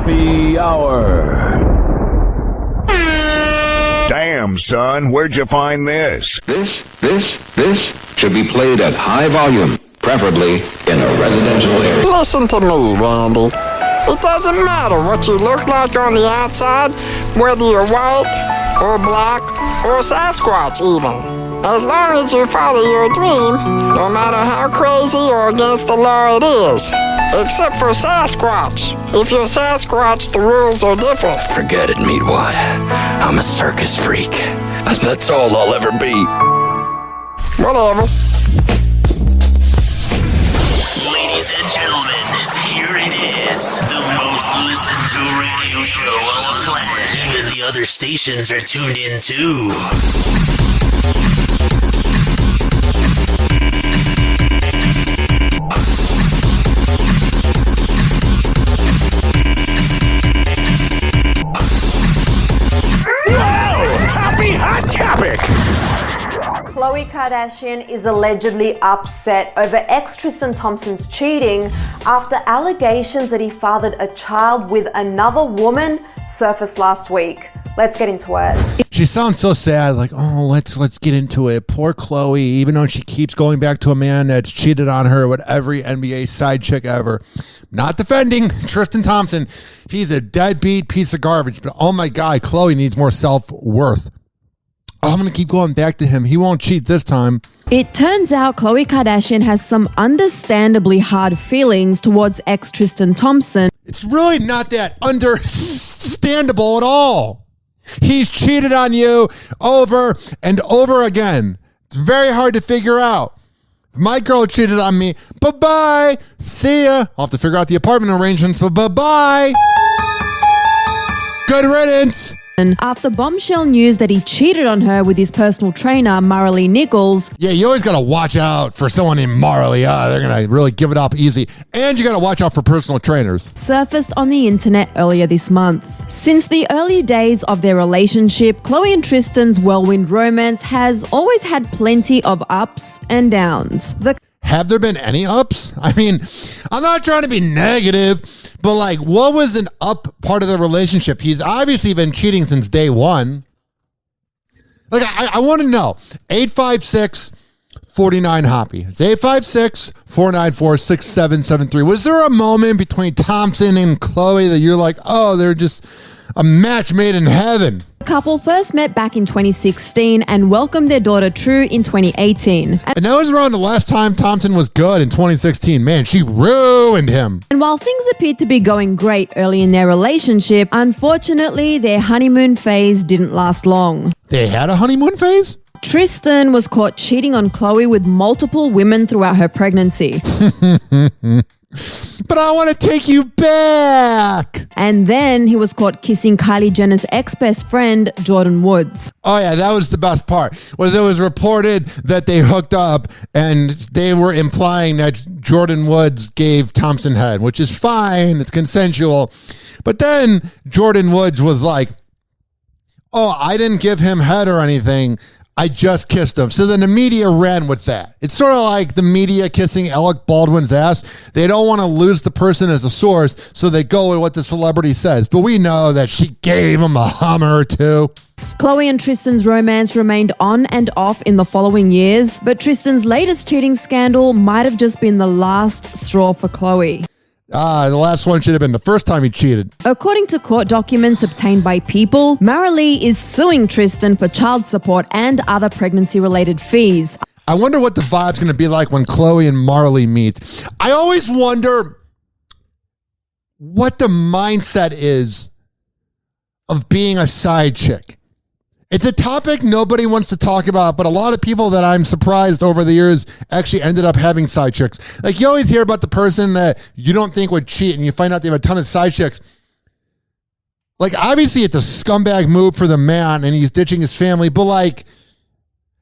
Hoppe Hour. Damn, son, where'd you find this? This should be played at high volume, preferably in a residential area. Listen to me, Randy. It doesn't matter what you look like on the outside, whether you're white or black or Sasquatch even. As long as you follow your dream, no matter how crazy or against the law it is. Except for Sasquatch. If you're Sasquatch, the rules are different. Forget it, Meatwad. I'm a circus freak. That's all I'll ever be. Whatever. Ladies and gentlemen, here it is. The most listened to radio show on the planet. Even the other stations are tuned in too. Hot topic! Khloe Kardashian is allegedly upset over ex Tristan Thompson's cheating after allegations that he fathered a child with another woman surfaced last week. Let's get into it. She sounds so sad, like, oh, let's get into it. Poor Khloe, even though she keeps going back to a man that's cheated on her with every NBA side chick ever. Not defending Tristan Thompson. He's a deadbeat piece of garbage. But oh my God, Khloe needs more self-worth. Oh, I'm going to keep going back to him. He won't cheat this time. It turns out Khloe Kardashian has some understandably hard feelings towards ex Tristan Thompson. It's really not that understandable at all. He's cheated on you over and over again. It's very hard to figure out. If my girl cheated on me, bye-bye. See ya. I'll have to figure out the apartment arrangements, but bye-bye. Good riddance. After bombshell news that he cheated on her with his personal trainer, Marilee Nichols. Yeah, you always got to watch out for someone named Marilee. They're going to really give it up easy. And you got to watch out for personal trainers. Surfaced on the internet earlier this month. Since the early days of their relationship, Khloe and Tristan's whirlwind romance has always had plenty of ups and downs. Have there been any ups? I mean, I'm not trying to be negative, but like, what was an up part of the relationship? He's obviously been cheating since day one. Like, I want to know. 856-49-HOPPE. It's 856-494-6773. Was there a moment between Thompson and Khloe that you're like, oh, they're just a match made in heaven? The couple first met back in 2016 and welcomed their daughter True in 2018. And that was around the last time Thompson was good in 2016. Man, she ruined him. And while things appeared to be going great early in their relationship, unfortunately, their honeymoon phase didn't last long. They had a honeymoon phase? Tristan was caught cheating on Khloe with multiple women throughout her pregnancy. But I want to take you back. And then he was caught kissing Kylie Jenner's ex-best friend, Jordan Woods. Oh, yeah, that was the best part. Was it was reported that they hooked up and they were implying that Jordan Woods gave Thompson head, which is fine. It's consensual. But then Jordan Woods was like, oh, I didn't give him head or anything. I just kissed him. So then the media ran with that. It's sort of like the media kissing Alec Baldwin's ass. They don't want to lose the person as a source, so they go with what the celebrity says. But we know that she gave him a Hummer or two. Khloe and Tristan's romance remained on and off in the following years, but Tristan's latest cheating scandal might have just been the last straw for Khloe. The last one should have been the first time he cheated. According to court documents obtained by People, Marilee is suing Tristan for child support and other pregnancy-related fees. I wonder what the vibe's going to be like when Khloe and Marilee meet. I always wonder what the mindset is of being a side chick. It's a topic nobody wants to talk about, but a lot of people that I'm surprised over the years actually ended up having side chicks. Like, you always hear about the person that you don't think would cheat and you find out they have a ton of side chicks. Like, obviously it's a scumbag move for the man and he's ditching his family, but like,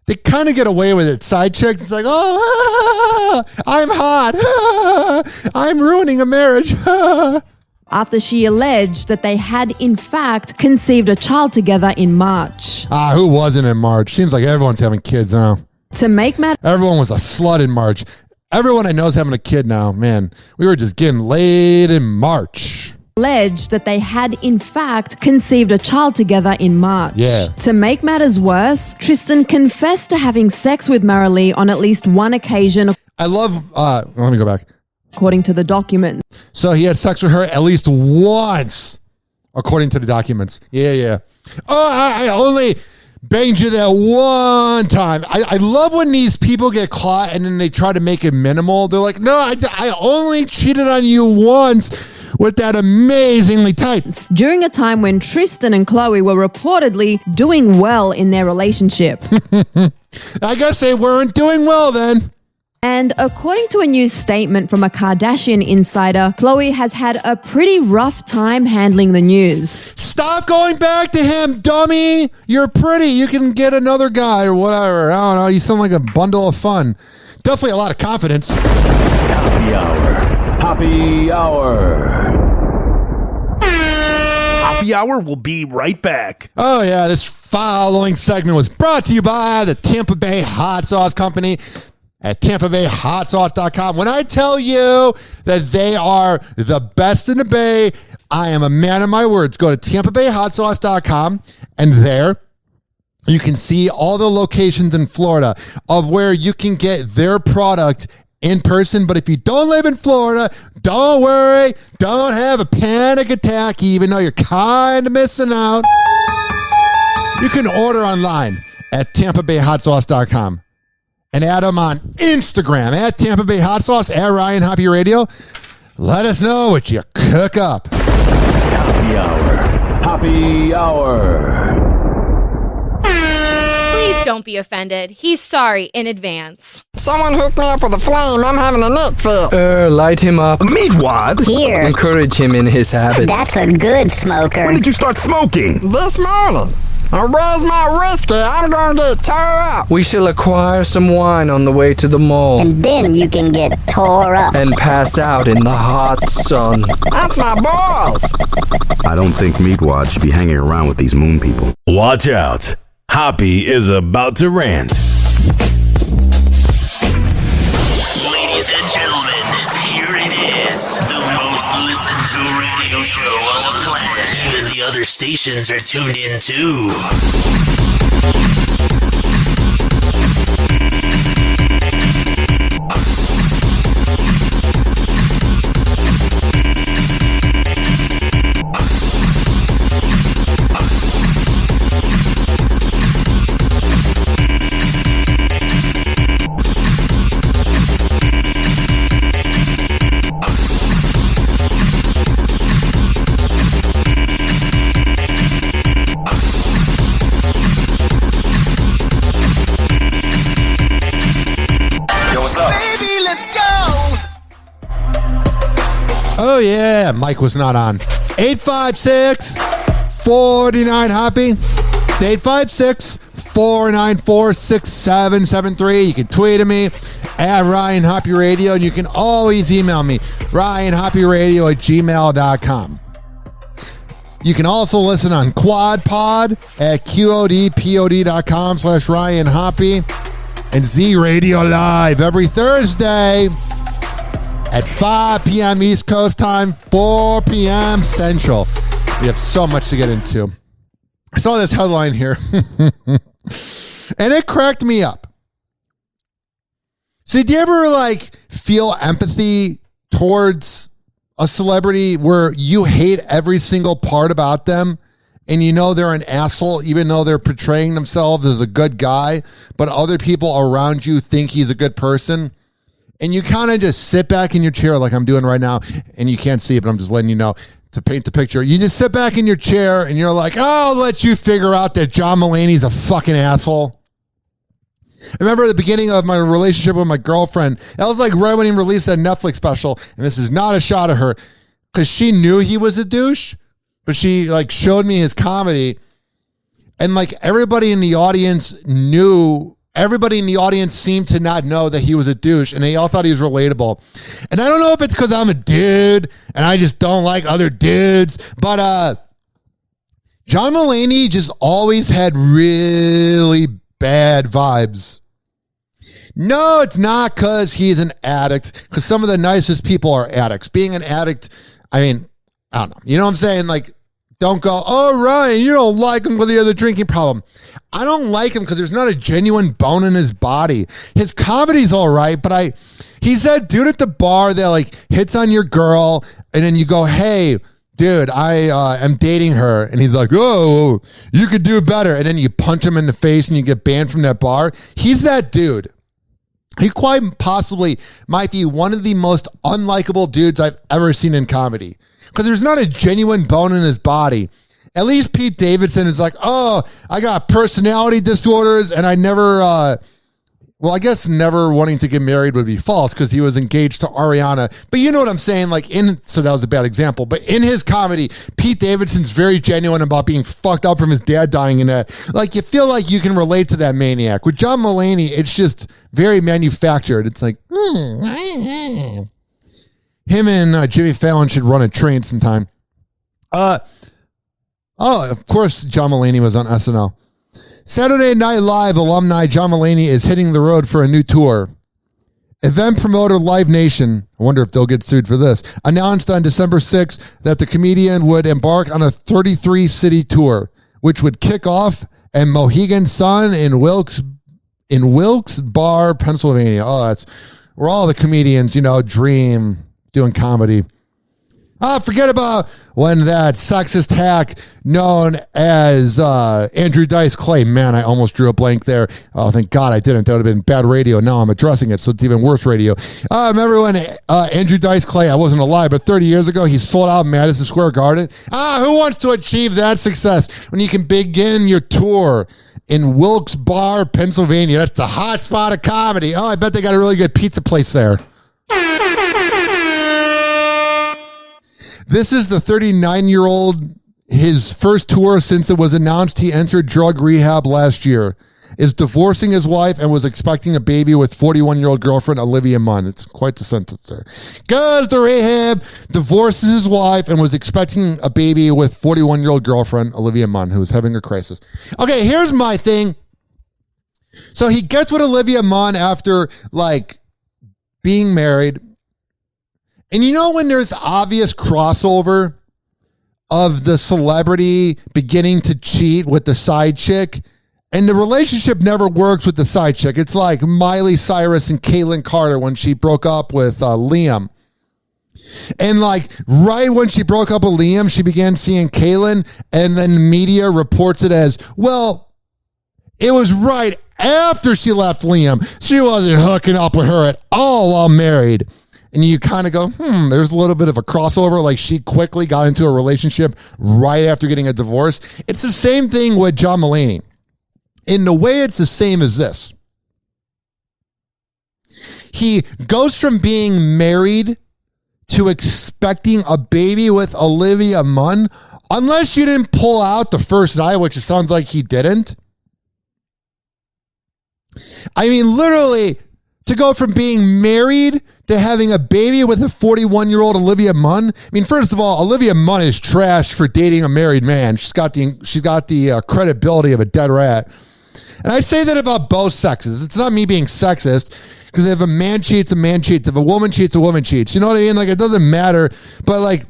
they kind of get away with it. Side chicks, it's like, oh, I'm hot. I'm ruining a marriage. After she alleged that they had, in fact, conceived a child together in March. Who wasn't in March? Seems like everyone's having kids now. To make matters... Everyone was a slut in March. Everyone I know is having a kid now. Man, we were just getting laid in March. alleged that they had in fact conceived a child together in March. Yeah. To make matters worse, Tristan confessed to having sex with Marilee on at least one occasion, I love, let me go back. according to the document. So he had sex with her at least once, according to the documents. Yeah. Oh, I only banged you that one time. I love when these people get caught and then they try to make it minimal. They're like, no, I only cheated on you once with that amazingly tight. During a time when Tristan and Chloe were reportedly doing well in their relationship. I guess they weren't doing well then. And according to a new statement from a Kardashian insider, Chloe has had a pretty rough time handling the news. Stop going back to him, dummy. You're pretty. You can get another guy or whatever. I don't know. You sound like a bundle of fun. Definitely a lot of confidence. Happy Hour. Happy Hour. Happy Hour will be right back. Oh, yeah. This following segment was brought to you by the Tampa Bay Hot Sauce Company at TampaBayHotSauce.com. When I tell you that they are the best in the Bay, I am a man of my words. Go to TampaBayHotSauce.com, and there you can see all the locations in Florida of where you can get their product in person. But if you don't live in Florida, don't worry. Don't have a panic attack, even though you're kind of missing out. You can order online at TampaBayHotSauce.com and add them on Instagram at Tampa Bay Hot Sauce, at Ryan Hoppe Radio. Let us know what you cook up. Happy Hour. Happy Hour. Please don't be offended. He's sorry in advance. Someone hooked me up with a flame. I'm having a neck fit. Light him up. Meatwad? Here. Encourage him in his habit. That's a good smoker. When did you start smoking? This morning. Where's my whiskey? I'm gonna get tore up. We shall acquire some wine on the way to the mall. And then you can get tore up. And pass out in the hot sun. That's my boss. I don't think Meatwad should be hanging around with these moon people. Watch out. Hoppe is about to rant. Ladies and gentlemen, here it is. The most listened to radio show on the planet. Even the other stations are tuned in too. Oh, yeah. Mike was not on. 856-49-HOPPE. It's 856-494-6773. You can tweet at me at Ryan Hoppe Radio, and you can always email me, ryanhopperadio@gmail.com. You can also listen on QuadPod at QODPOD.com/Ryan Hoppe, and Z Radio Live every Thursday at 5 p.m. East Coast time, 4 p.m. Central. We have so much to get into. I saw this headline here, and it cracked me up. So, do you ever, feel empathy towards a celebrity where you hate every single part about them, and you know they're an asshole, even though they're portraying themselves as a good guy, but other people around you think he's a good person? And you kind of just sit back in your chair like I'm doing right now, and you can't see it, but I'm just letting you know to paint the picture. You just sit back in your chair, and you're like, oh, I'll let you figure out that John Mulaney's a fucking asshole. I remember at the beginning of my relationship with my girlfriend, that was like right when he released that Netflix special, and this is not a shot at her, because she knew he was a douche, but she showed me his comedy, and everybody in the audience knew. Everybody in the audience seemed to not know that he was a douche, and they all thought he was relatable. And I don't know if it's because I'm a dude and I just don't like other dudes, but John Mulaney just always had really bad vibes. No, it's not because he's an addict, because some of the nicest people are addicts. Being an addict, I I don't know. You know what I'm saying? Like, don't go, oh, Ryan, you don't like him because he has a drinking problem. I don't like him because there's not a genuine bone in his body. His comedy's all right, but he's that dude at the bar that like hits on your girl, and then you go, hey, dude, I am dating her. And he's like, oh, you could do better. And then you punch him in the face and you get banned from that bar. He's that dude. He quite possibly might be one of the most unlikable dudes I've ever seen in comedy. Because there's not a genuine bone in his body. At least Pete Davidson is like, oh, I got personality disorders and I never, I guess never wanting to get married would be false because he was engaged to Ariana. But you know what I'm saying? So that was a bad example. But in his comedy, Pete Davidson's very genuine about being fucked up from his dad dying in that. Like, you feel like you can relate to that maniac. With John Mulaney, it's just very manufactured. It's like, him and Jimmy Fallon should run a train sometime. Of course, John Mulaney was on SNL. Saturday Night Live alumni John Mulaney is hitting the road for a new tour. Event promoter Live Nation, I wonder if they'll get sued for this, announced on December 6th that the comedian would embark on a 33-city tour, which would kick off at Mohegan Sun in Wilkes-Barre, Pennsylvania. Oh, that's where all the comedians, dream doing comedy. Forget about when that sexist hack known as Andrew Dice Clay. Man, I almost drew a blank there. Oh, thank God I didn't. That would have been bad radio. Now I'm addressing it, so it's even worse radio. Remember when Andrew Dice Clay, I wasn't alive, but 30 years ago, he sold out Madison Square Garden? Who wants to achieve that success when you can begin your tour in Wilkes-Barre, Pennsylvania? That's the hot spot of comedy. Oh, I bet they got a really good pizza place there. This is the 39-year-old, his first tour since it was announced he entered drug rehab last year, is divorcing his wife and was expecting a baby with 41-year-old girlfriend Olivia Munn. It's quite the sentence there. Goes to rehab, divorces his wife, and was expecting a baby with 41-year-old girlfriend Olivia Munn, who was having a crisis. Okay, here's my thing. So he gets with Olivia Munn after, being married. And when there's obvious crossover of the celebrity beginning to cheat with the side chick, and the relationship never works with the side chick. It's like Miley Cyrus and Caitlyn Carter when she broke up with Liam. And right when she broke up with Liam, she began seeing Caitlyn, and then the media reports it as, well, it was right after she left Liam. She wasn't hooking up with her at all while married. And you kind of go, there's a little bit of a crossover. Like, she quickly got into a relationship right after getting a divorce. It's the same thing with John Mulaney. In the way, it's the same as this. He goes from being married to expecting a baby with Olivia Munn, unless you didn't pull out the first night, which it sounds like he didn't. I mean, literally, to go from being married to having a baby with a 41-year-old Olivia Munn. I mean, first of all, Olivia Munn is trash for dating a married man. She's got the credibility of a dead rat. And I say that about both sexes. It's not me being sexist, because if a man cheats, a man cheats. If a woman cheats, a woman cheats. You know what I mean? It doesn't matter. But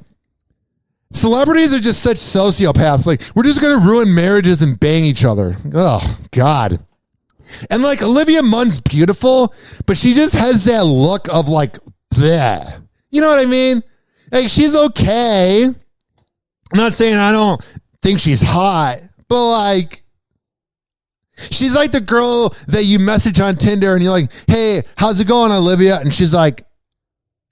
celebrities are just such sociopaths. We're just going to ruin marriages and bang each other. Oh, God. And Olivia Munn's beautiful, but she just has that look of bleh. You know what I mean? She's okay. I'm not saying I don't think she's hot, but she's like the girl that you message on Tinder and you're like, hey, how's it going, Olivia? And she's like,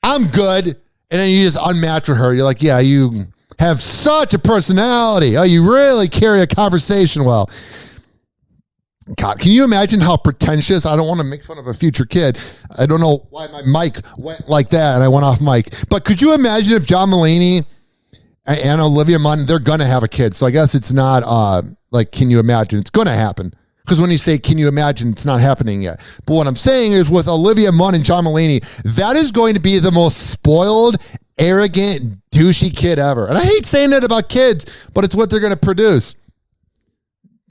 I'm good. And then you just unmatch with her. You're like, yeah, you have such a personality. Oh, you really carry a conversation well. God, can you imagine how pretentious? I don't want to make fun of a future kid. I don't know why my mic went like that and I went off mic. But could you imagine if John Mulaney and Olivia Munn, they're going to have a kid. So I guess it's not can you imagine? It's going to happen. Because when you say, can you imagine, it's not happening yet. But what I'm saying is with Olivia Munn and John Mulaney, that is going to be the most spoiled, arrogant, douchey kid ever. And I hate saying that about kids, but it's what they're going to produce.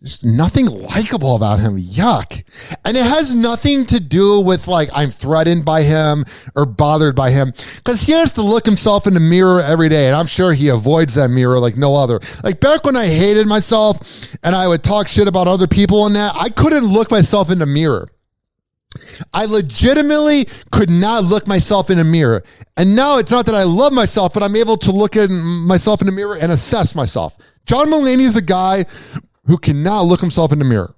There's nothing likable about him. Yuck. And it has nothing to do with like I'm threatened by him or bothered by him, because he has to look himself in the mirror every day. And I'm sure he avoids that mirror like no other. Like back when I hated myself and I would talk shit about other people and that, I couldn't look myself in the mirror. I legitimately could not look myself in a mirror. And now it's not that I love myself, but I'm able to look at myself in the mirror and assess myself. John Mulaney is a guy who cannot look himself in the mirror.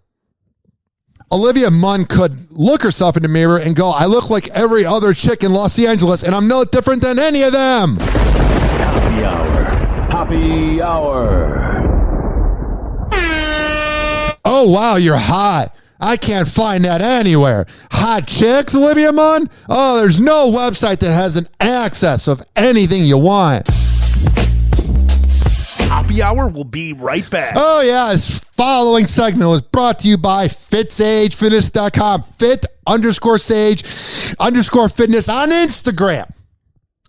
Olivia Munn could look herself in the mirror and go, I look like every other chick in Los Angeles, and I'm no different than any of them. Happy Hour. Happy Hour. Oh, wow, you're hot. I can't find that anywhere. Hot chicks, Olivia Munn? Oh, there's no website that has an access of anything you want. Happy Hour will be right back. Oh, yeah. This following segment was brought to you by FitSageFitness.com. Fit_Sage_Fitness on Instagram.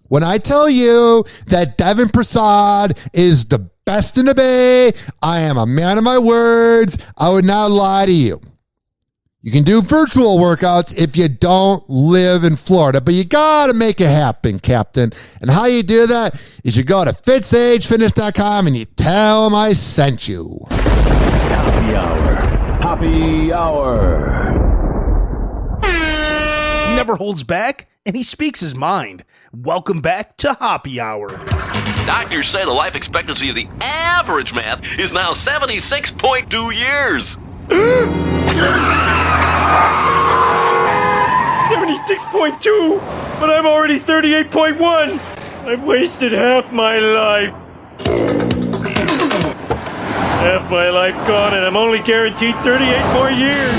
When I tell you that Devin Prasad is the best in the Bay, I am a man of my words. I would not lie to you. You can do virtual workouts if you don't live in Florida, but you got to make it happen, Captain. And how you do that is you go to FitSageFitness.com and you tell them I sent you. Happy Hour. Happy Hour. He never holds back, and he speaks his mind. Welcome back to Hoppe Hour. Doctors say the life expectancy of the average man is now 76.2 years. 76.2, but I'm already 38.1. I've wasted half my life. Half my life gone, and I'm only guaranteed 38 more years.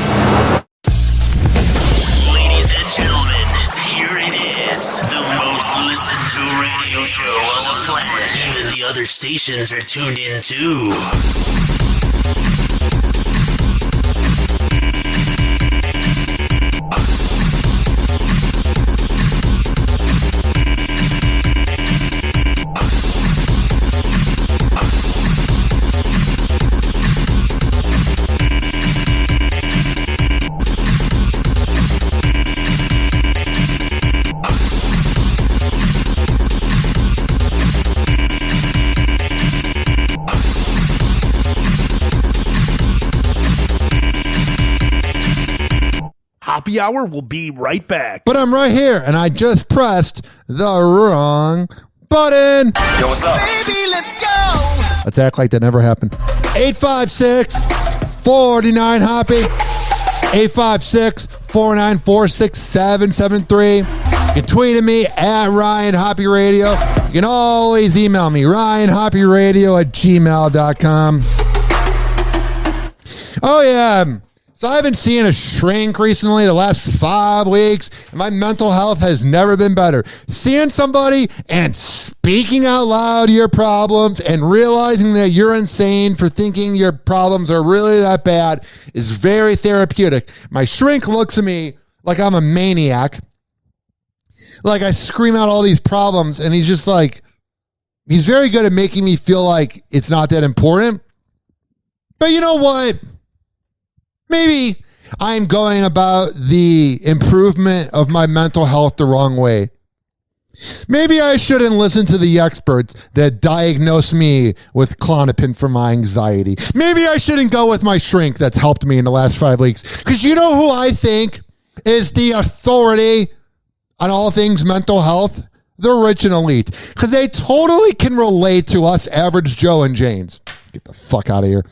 Ladies and gentlemen, here it is, the most listened to radio show on the planet. Even the other stations are tuned in too. Hoppe Hour will be right back. But I'm right here, and I just pressed the wrong button. Yo, what's up? Baby, let's go. Let's act like that never happened. 856-49-HOPPE. 856-494-6773. You can tweet at me at Ryan Hoppe Radio. You can always email me, ryanhopperadio@gmail.com. Oh, yeah. So I've been seeing a shrink recently the last 5 weeks, and my mental health has never been better. Seeing somebody and speaking out loud your problems and realizing that you're insane for thinking your problems are really that bad is very therapeutic. My shrink looks at me like I'm a maniac. Like I scream out all these problems, and he's just like, he's very good at making me feel like it's not that important. But you know what? Maybe I'm going about the improvement of my mental health the wrong way. Maybe I shouldn't listen to the experts that diagnose me with Klonopin for my anxiety. Maybe I shouldn't go with my shrink that's helped me in the last 5 weeks. Because you know who I think is the authority on all things mental health? The rich and elite. Because they totally can relate to us average Joe and Janes. Get the fuck out of here.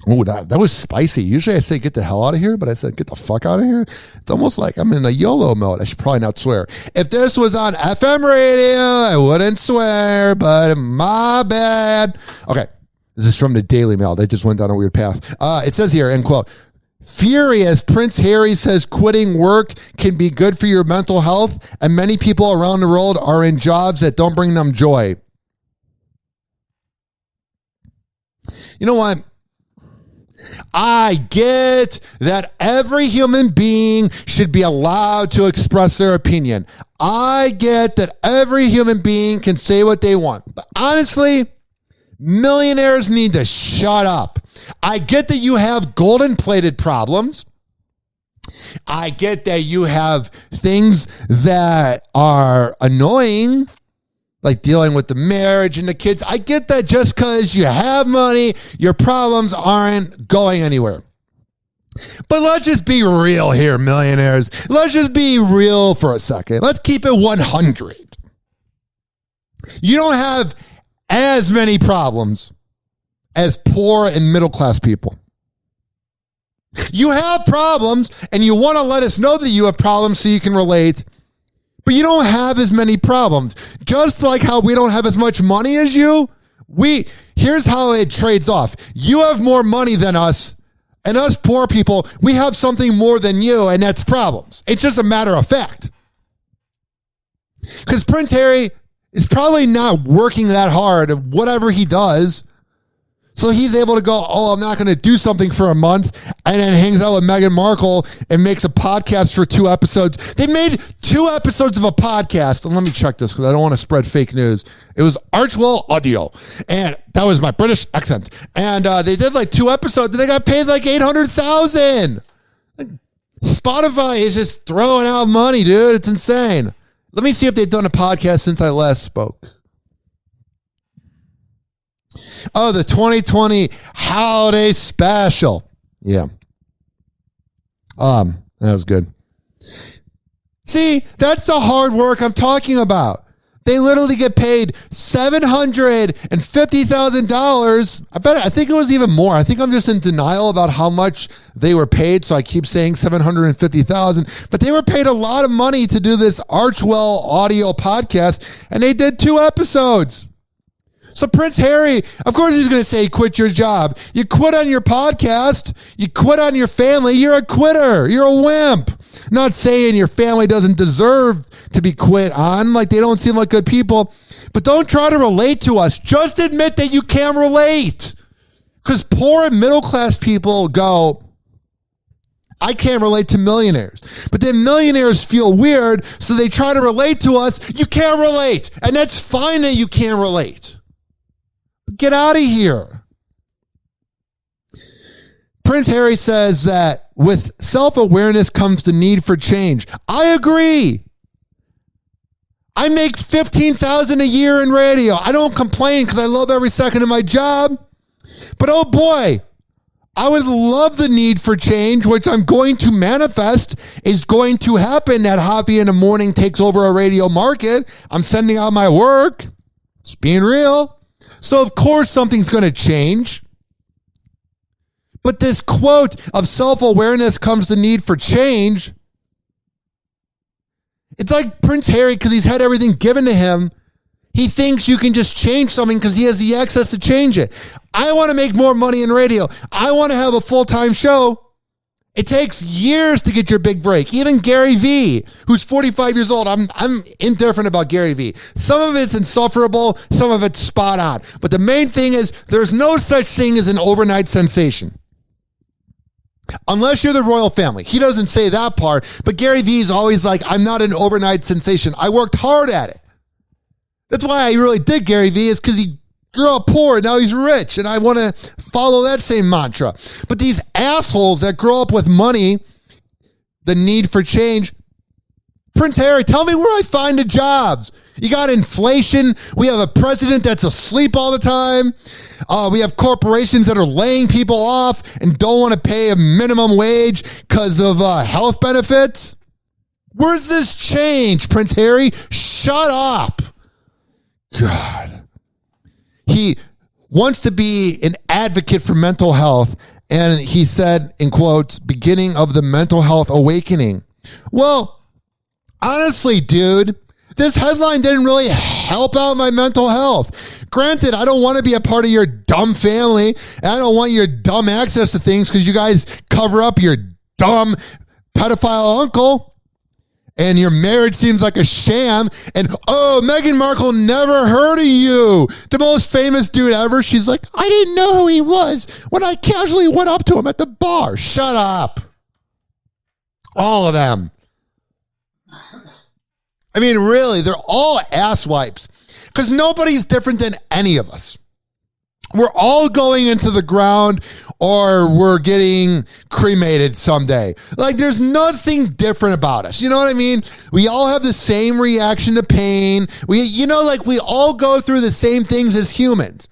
Oh, that was spicy. Usually I say get the hell out of here, but I said get the fuck out of here. It's almost like I'm in a YOLO mode. I should probably not swear. If this was on FM radio, I wouldn't swear, but my bad. Okay, this is from the Daily Mail. They just went down a weird path. It says here, end quote, furious, Prince Harry says quitting work can be good for your mental health, and many people around the world are in jobs that don't bring them joy. You know what? I get that every human being should be allowed to express their opinion. I get that every human being can say what they want. But honestly, millionaires need to shut up. I get that you have golden plated problems. I get that you have things that are annoying, like dealing with the marriage and the kids. I get that just because you have money, your problems aren't going anywhere. But let's just be real here, millionaires. Let's just be real for a second. Let's keep it 100. You don't have as many problems as poor and middle class people. You have problems, and you want to let us know that you have problems so you can relate, but you don't have as many problems. Just like how we don't have as much money as you, here's how it trades off. You have more money than us, and us poor people, we have something more than you, and that's problems. It's just a matter of fact. Because Prince Harry is probably not working that hard at whatever he does, so he's able to go, oh, I'm not going to do something for a month, and then hangs out with Meghan Markle and makes a podcast for 2 episodes. They made 2 episodes of a podcast, and let me check this because I don't want to spread fake news. It was Archwell Audio, and that was my British accent. And they did like 2 episodes, and they got paid like $800,000. Spotify is just throwing out money, dude. It's insane. Let me see if they've done a podcast since I last spoke. Oh, the 2020 holiday special. Yeah. That was good. See, that's the hard work I'm talking about. They literally get paid $750,000. I think it was even more. I think I'm just in denial about how much they were paid, so I keep saying $750,000. But they were paid a lot of money to do this Archwell Audio podcast, and they did 2 episodes. So Prince Harry, of course he's going to say quit your job. You quit on your podcast. You quit on your family. You're a quitter. You're a wimp. Not saying your family doesn't deserve to be quit on, like they don't seem like good people. But don't try to relate to us. Just admit that you can't relate. Because poor and middle class people go, I can't relate to millionaires. But then millionaires feel weird, so they try to relate to us. You can't relate. And that's fine that you can't relate. Get out of here. Prince Harry says that with self-awareness comes the need for change. I agree. I make $15,000 a year in radio. I don't complain because I love every second of my job. But oh boy, I would love the need for change, which I'm going to manifest is going to happen. That Hoppe in the Morning takes over a radio market. I'm sending out my work. It's being real. So, of course, something's going to change. But this quote of self-awareness comes the need for change. It's like Prince Harry, because he's had everything given to him. He thinks you can just change something because he has the access to change it. I want to make more money in radio. I want to have a full-time show. It takes years to get your big break. Even Gary Vee, who's 45 years old, I'm indifferent about Gary Vee. Some of it's insufferable, some of it's spot on. But the main thing is there's no such thing as an overnight sensation. Unless you're the royal family. He doesn't say that part, but Gary Vee is always like, I'm not an overnight sensation. I worked hard at it. That's why I really dig Gary Vee, is because he grew up poor and now he's rich, and I want to follow that same mantra. But these assholes that grow up with money, the need for change, Prince Harry, tell me where I find the jobs. You got inflation. We have a president that's asleep all the time. We have corporations that are laying people off and don't want to pay a minimum wage because of health benefits. Where's this change, Prince Harry? Shut up. God. He wants to be an advocate for mental health, and he said, in quotes, beginning of the mental health awakening. Well, honestly, dude, this headline didn't really help out my mental health. Granted, I don't want to be a part of your dumb family, and I don't want your dumb access to things because you guys cover up your dumb pedophile uncle. And your marriage seems like a sham. And, oh, Meghan Markle never heard of you. The most famous dude ever. She's like, I didn't know who he was when I casually went up to him at the bar. Shut up. All of them. I mean, really, they're all asswipes. Because nobody's different than any of us. We're all going into the ground or we're getting cremated someday. Like, there's nothing different about us. You know what I mean? We all have the same reaction to pain. We all go through the same things as humans.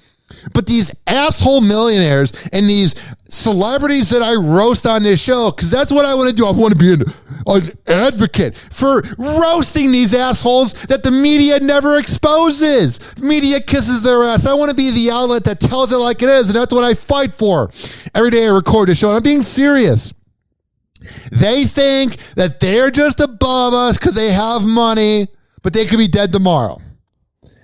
But these asshole millionaires and these celebrities that I roast on this show, because that's what I want to do. I want to be an advocate for roasting these assholes that the media never exposes. The media kisses their ass. I want to be the outlet that tells it like it is, and that's what I fight for. Every day I record this show, and I'm being serious. They think that they're just above us because they have money, but they could be dead tomorrow.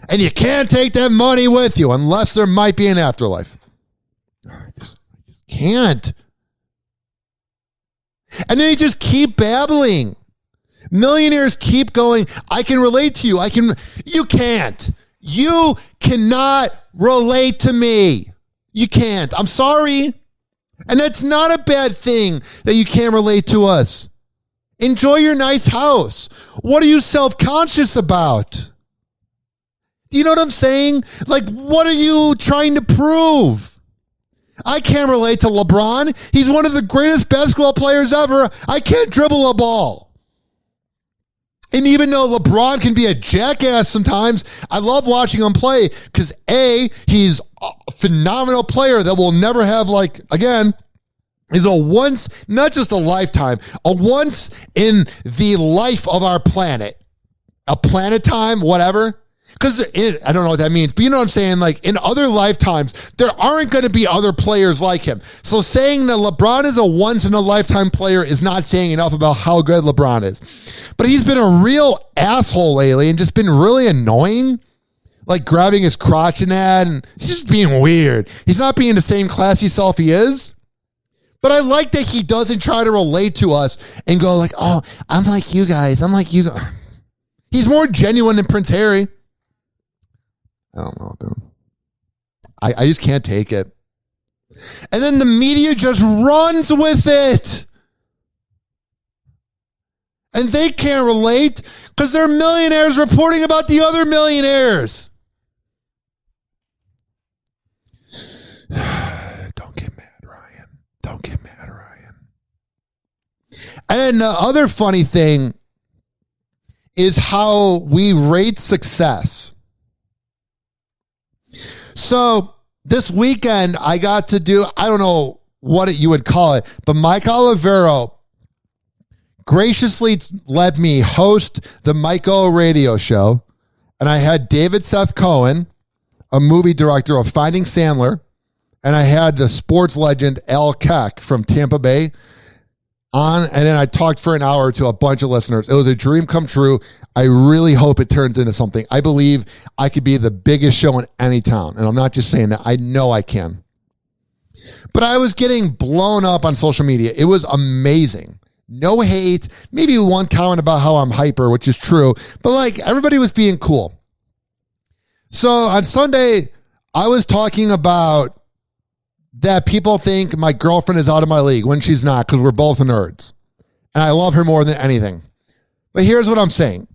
And you can't take that money with you unless there might be an afterlife. I just can't. And then you just keep babbling. Millionaires keep going, I can relate to you. You can't. You cannot relate to me. You can't. I'm sorry. And that's not a bad thing that you can't relate to us. Enjoy your nice house. What are you self-conscious about? Do you know what I'm saying? Like, what are you trying to prove? I can't relate to LeBron. He's one of the greatest basketball players ever. I can't dribble a ball. And even though LeBron can be a jackass sometimes, I love watching him play because A, he's a phenomenal player that will never have, like, again, is a once, not just a lifetime, a once in the life of our planet. A planet time, whatever. Because I don't know what that means, but you know what I'm saying? Like, in other lifetimes, there aren't going to be other players like him. So saying that LeBron is a once-in-a-lifetime player is not saying enough about how good LeBron is. But he's been a real asshole lately and just been really annoying. Like, grabbing his crotch and that, and he's just being weird. He's not being the same classy self he is. But I like that he doesn't try to relate to us and go like, oh, I'm like you guys. I'm like you guys. He's more genuine than Prince Harry. I don't know, dude. I just can't take it. And then the media just runs with it. And they can't relate because they're millionaires reporting about the other millionaires. Don't get mad, Ryan. Don't get mad, Ryan. And the other funny thing is how we rate success. So this weekend, I got to do, I don't know what you would call it, but Mike Olivero graciously let me host the Hoppe radio show. And I had David Seth Cohen, a movie director of Finding Sandler, and I had the sports legend Al Keck from Tampa Bay on, and then I talked for an hour to a bunch of listeners. It was a dream come true. I really hope it turns into something. I believe I could be the biggest show in any town, and I'm not just saying that. I know I can. But I was getting blown up on social media. It was amazing. No hate. Maybe one comment about how I'm hyper, which is true, but like everybody was being cool. So on Sunday, I was talking about that people think my girlfriend is out of my league when she's not, because we're both nerds. And I love her more than anything. But here's what I'm saying.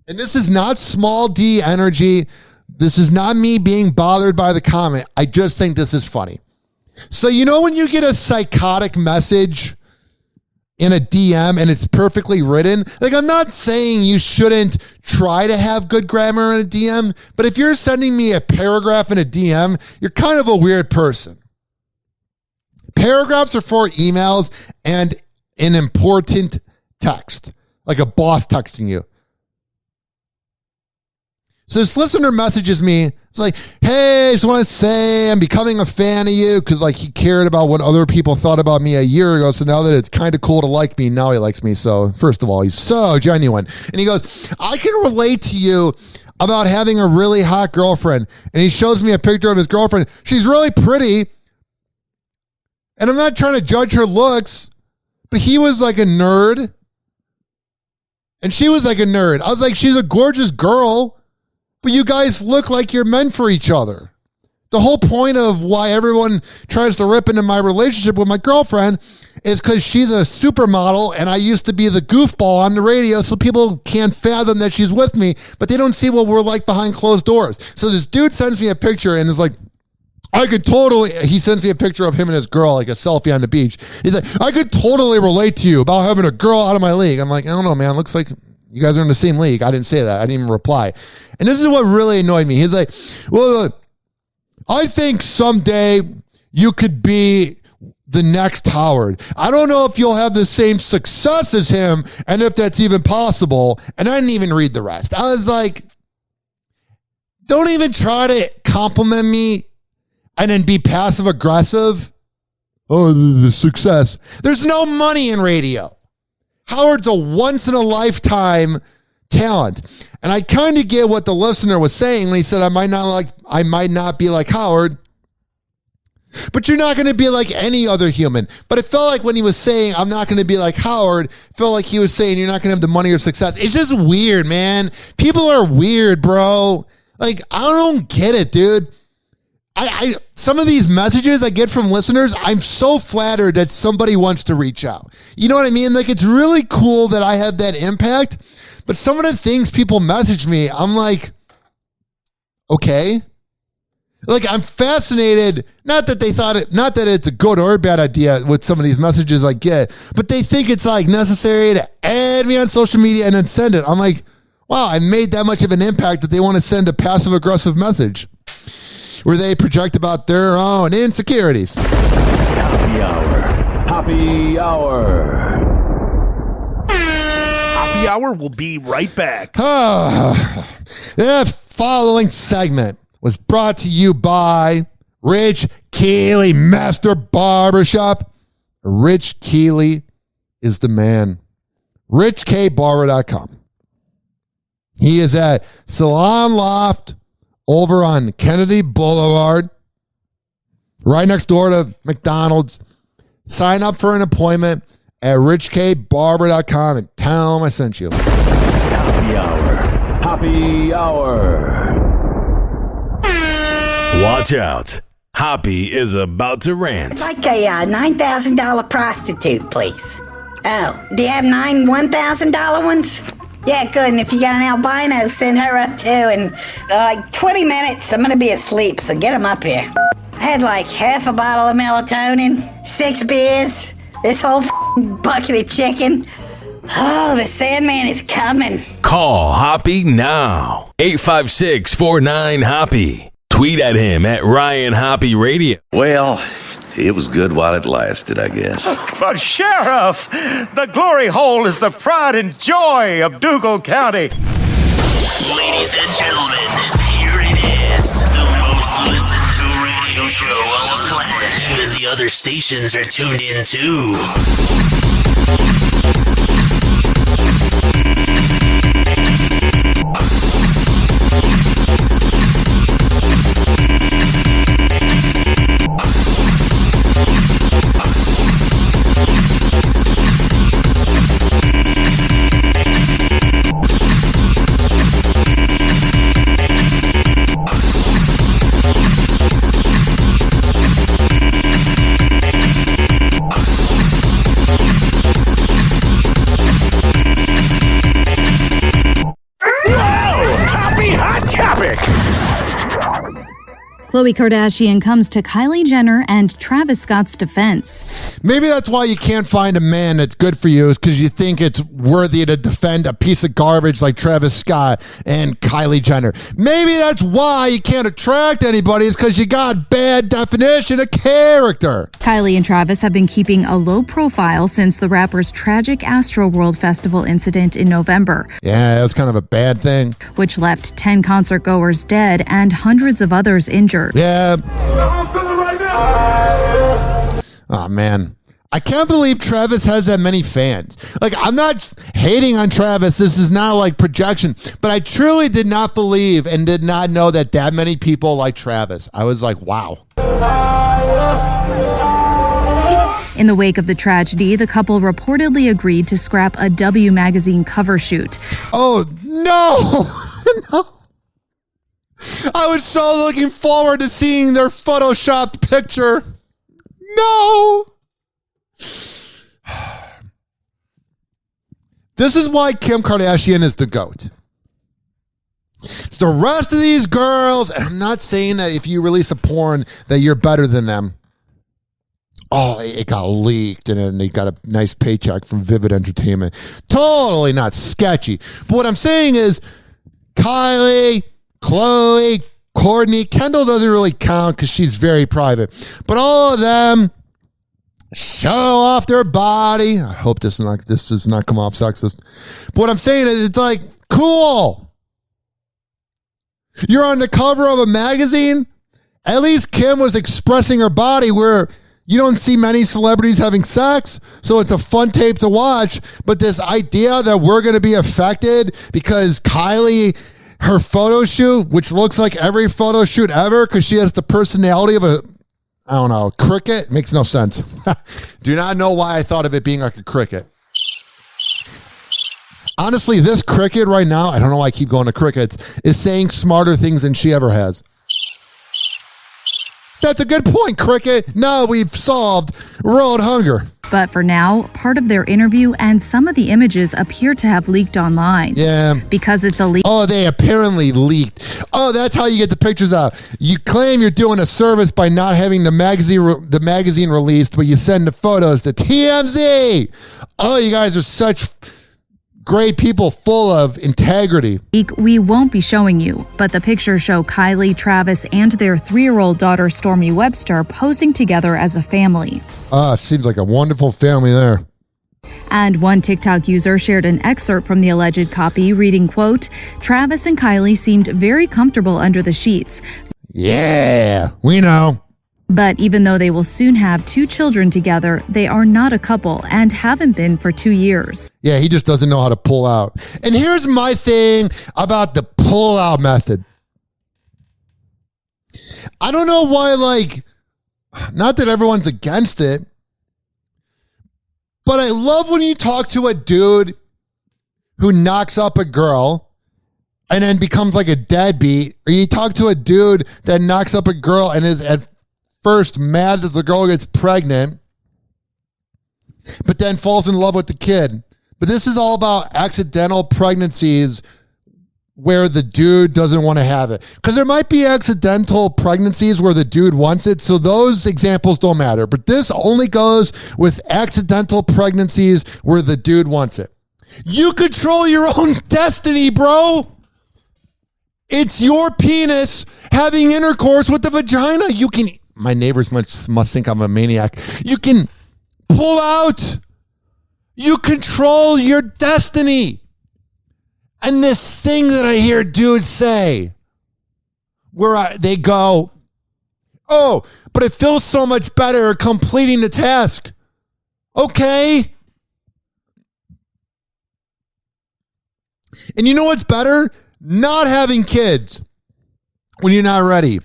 And this is not small D energy. This is not me being bothered by the comment. I just think this is funny. So you know when you get a psychotic message in a DM and it's perfectly written? Like, I'm not saying you shouldn't try to have good grammar in a DM, but if you're sending me a paragraph in a DM, you're kind of a weird person. Paragraphs are for emails and an important text, like a boss texting you. So this listener messages me. It's like, hey, I just want to say I'm becoming a fan of you because like he cared about what other people thought about me a year ago. So now that it's kind of cool to like me, now he likes me. So first of all, he's so genuine. And he goes, I can relate to you about having a really hot girlfriend. And he shows me a picture of his girlfriend. She's really pretty. And I'm not trying to judge her looks, but he was like a nerd. And she was like a nerd. I was like, she's a gorgeous girl, but you guys look like you're meant for each other. The whole point of why everyone tries to rip into my relationship with my girlfriend is because she's a supermodel and I used to be the goofball on the radio, so people can't fathom that she's with me, but they don't see what we're like behind closed doors. So this dude sends me a picture and is like, I could totally, he sends me a picture of him and his girl, like a selfie on the beach. He's like, I could totally relate to you about having a girl out of my league. I'm like, I don't know, man. Looks like you guys are in the same league. I didn't say that. I didn't even reply. And this is what really annoyed me. He's like, well, I think someday you could be the next Howard. I don't know if you'll have the same success as him and if that's even possible. And I didn't even read the rest. I was like, don't even try to compliment me and then be passive aggressive. Oh, the success. There's no money in radio. Howard's a once in a lifetime talent. And I kind of get what the listener was saying when he said, I might not be like Howard, but you're not going to be like any other human. But it felt like when he was saying, I'm not going to be like Howard, it felt like he was saying, you're not going to have the money or success. It's just weird, man. People are weird, bro. Like, I don't get it, dude. Some of these messages I get from listeners, I'm so flattered that somebody wants to reach out. You know what I mean? Like, it's really cool that I have that impact, but some of the things people message me, I'm like, okay. Like, I'm fascinated, not that it's a good or a bad idea with some of these messages I get, but they think it's like necessary to add me on social media and then send it. I'm like, wow, I made that much of an impact that they want to send a passive aggressive message where they project about their own insecurities. Happy Hour. Happy Hour. Happy Hour will be right back. The following segment was brought to you by Rich Keeley Master Barbershop. Rich Keeley is the man. RichKBarber.com. He is at Salon Loft over on Kennedy Boulevard, right next door to McDonald's. Sign up for an appointment at richkbarber.com and tell him I sent you. Happy Hour. Happy Hour. Watch out. Hoppe is about to rant. I'd like a $9,000 prostitute, please. Oh, do you have 9 $1,000 ones? Yeah, good. And if you got an albino, send her up too. And like 20 minutes, I'm going to be asleep, so get him up here. I had like half a bottle of melatonin, 6 beers, this whole bucket of chicken. Oh, the Sandman is coming. Call Hoppe now. 856-49-HOPPE. Tweet at him at Ryan Hoppe Radio. Well, it was good while it lasted, I guess. But Sheriff, the glory hole is the pride and joy of Dougal County. Ladies and gentlemen, here it is. The most listened to radio show on the planet. Even the other stations are tuned in too. Khloe Kardashian comes to Kylie Jenner and Travis Scott's defense. Maybe that's why you can't find a man that's good for you, is because you think it's worthy to defend a piece of garbage like Travis Scott and Kylie Jenner. Maybe that's why you can't attract anybody, is because you got bad definition of character. Kylie and Travis have been keeping a low profile since the rapper's tragic Astroworld Festival incident in November. Yeah, that was kind of a bad thing. Which left 10 concert goers dead and hundreds of others injured. Yeah. Oh, man. I can't believe Travis has that many fans. Like, I'm not hating on Travis. This is not like projection. But I truly did not believe and did not know that many people like Travis. I was like, wow. In the wake of the tragedy, the couple reportedly agreed to scrap a W magazine cover shoot. Oh, no. No. I was so looking forward to seeing their photoshopped picture. No. This is why Kim Kardashian is the GOAT. It's the rest of these girls. And I'm not saying that if you release a porn that you're better than them. Oh, it got leaked and then they got a nice paycheck from Vivid Entertainment. Totally not sketchy. But what I'm saying is Kylie, Chloe, Courtney, Kendall doesn't really count because she's very private. But all of them show off their body. I hope this does not come off sexist. But what I'm saying is it's like, cool. You're on the cover of a magazine. At least Kim was expressing her body where you don't see many celebrities having sex, so it's a fun tape to watch. But this idea that we're going to be affected because Kylie, her photo shoot, which looks like every photo shoot ever because she has the personality of a, I don't know, cricket, makes no sense. Do not know why I thought of it being like a cricket. Honestly, this cricket right now, I don't know why I keep going to crickets, is saying smarter things than she ever has. That's a good point, cricket. Now we've solved world hunger. But for now, part of their interview and some of the images appear to have leaked online. Yeah. Because it's a leak. Oh, they apparently leaked. Oh, that's how you get the pictures out. You claim you're doing a service by not having the magazine released, but you send the photos to TMZ. Oh, you guys are such great people full of integrity. We won't be showing you, but the pictures show Kylie, Travis, and their 3-year-old daughter Stormy Webster posing together as a family. Seems like a wonderful family there. And one TikTok user shared an excerpt from the alleged copy reading, quote, Travis and Kylie seemed very comfortable under the sheets. Yeah, we know. But even though they will soon have 2 children together, they are not a couple and haven't been for 2 years. Yeah, he just doesn't know how to pull out. And here's my thing about the pull out method. I don't know why, like, not that everyone's against it, but I love when you talk to a dude who knocks up a girl and then becomes like a deadbeat, or you talk to a dude that knocks up a girl and is at first mad that the girl gets pregnant, but then falls in love with the kid. But this is all about accidental pregnancies where the dude doesn't want to have it. Because there might be accidental pregnancies where the dude wants it, so those examples don't matter. But this only goes with accidental pregnancies where the dude wants it. You control your own destiny, bro. It's your penis having intercourse with the vagina. You can... My neighbors must think I'm a maniac. You can pull out. You control your destiny. And this thing that I hear dudes say, where they go, oh, but it feels so much better completing the task. Okay. And you know what's better? Not having kids when you're not ready.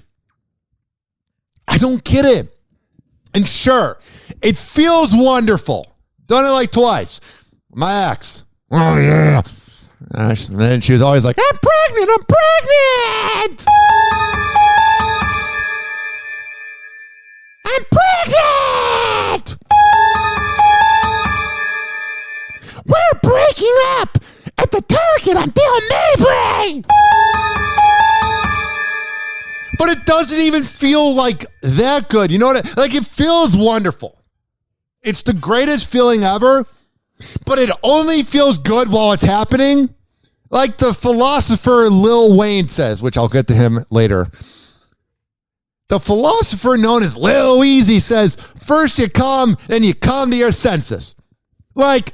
I don't get it. And sure, it feels wonderful. Done it like twice. My ex. Oh, yeah. And then she was always like, I'm pregnant. I'm pregnant. We're breaking up at the Target on Dale Mabry. But it doesn't even feel like that good. You know what? Like, it feels wonderful. It's the greatest feeling ever, but it only feels good while it's happening. Like the philosopher Lil Wayne says, which I'll get to him later. The philosopher known as Lil Weezy says, first you come, then you come to your senses. Like,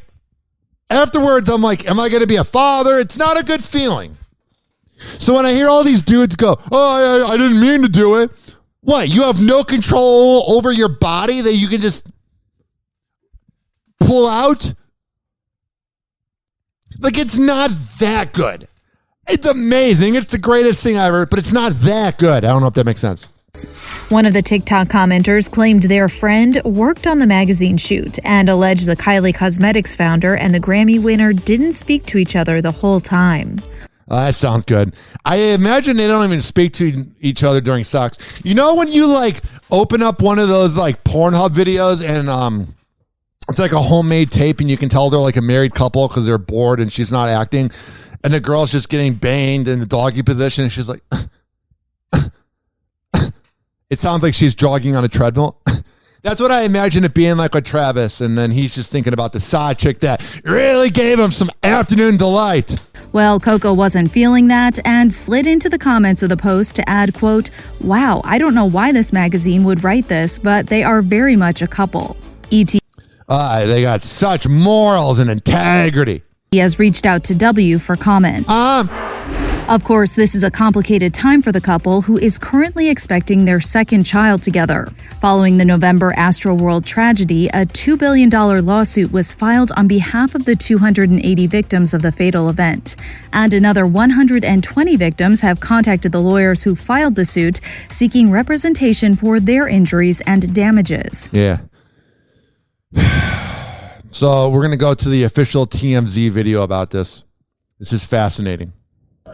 afterwards, I'm like, am I going to be a father? It's not a good feeling. So when I hear all these dudes go, oh, I didn't mean to do it. What, you have no control over your body that you can just pull out? Like, it's not that good. It's amazing. It's the greatest thing ever, but it's not that good. I don't know if that makes sense. One of the TikTok commenters claimed their friend worked on the magazine shoot and alleged the Kylie Cosmetics founder and the Grammy winner didn't speak to each other the whole time. That sounds good. I imagine they don't even speak to each other during sex. You know when you like open up one of those like Pornhub videos and it's like a homemade tape and you can tell they're like a married couple because they're bored and she's not acting. And the girl's just getting banged in the doggy position. And she's like, it sounds like she's jogging on a treadmill. That's what I imagine it being like with Travis. And then he's just thinking about the side chick that really gave him some afternoon delight. Well, Coco wasn't feeling that and slid into the comments of the post to add, quote, "Wow, I don't know why this magazine would write this, but they are very much a couple." E.T. They got such morals and integrity. He has reached out to W for comment. Of course, this is a complicated time for the couple, who is currently expecting their second child together. Following the November Astroworld tragedy, a $2 billion lawsuit was filed on behalf of the 280 victims of the fatal event. And another 120 victims have contacted the lawyers who filed the suit, seeking representation for their injuries and damages. Yeah. So we're going to go to the official TMZ video about this. This is fascinating.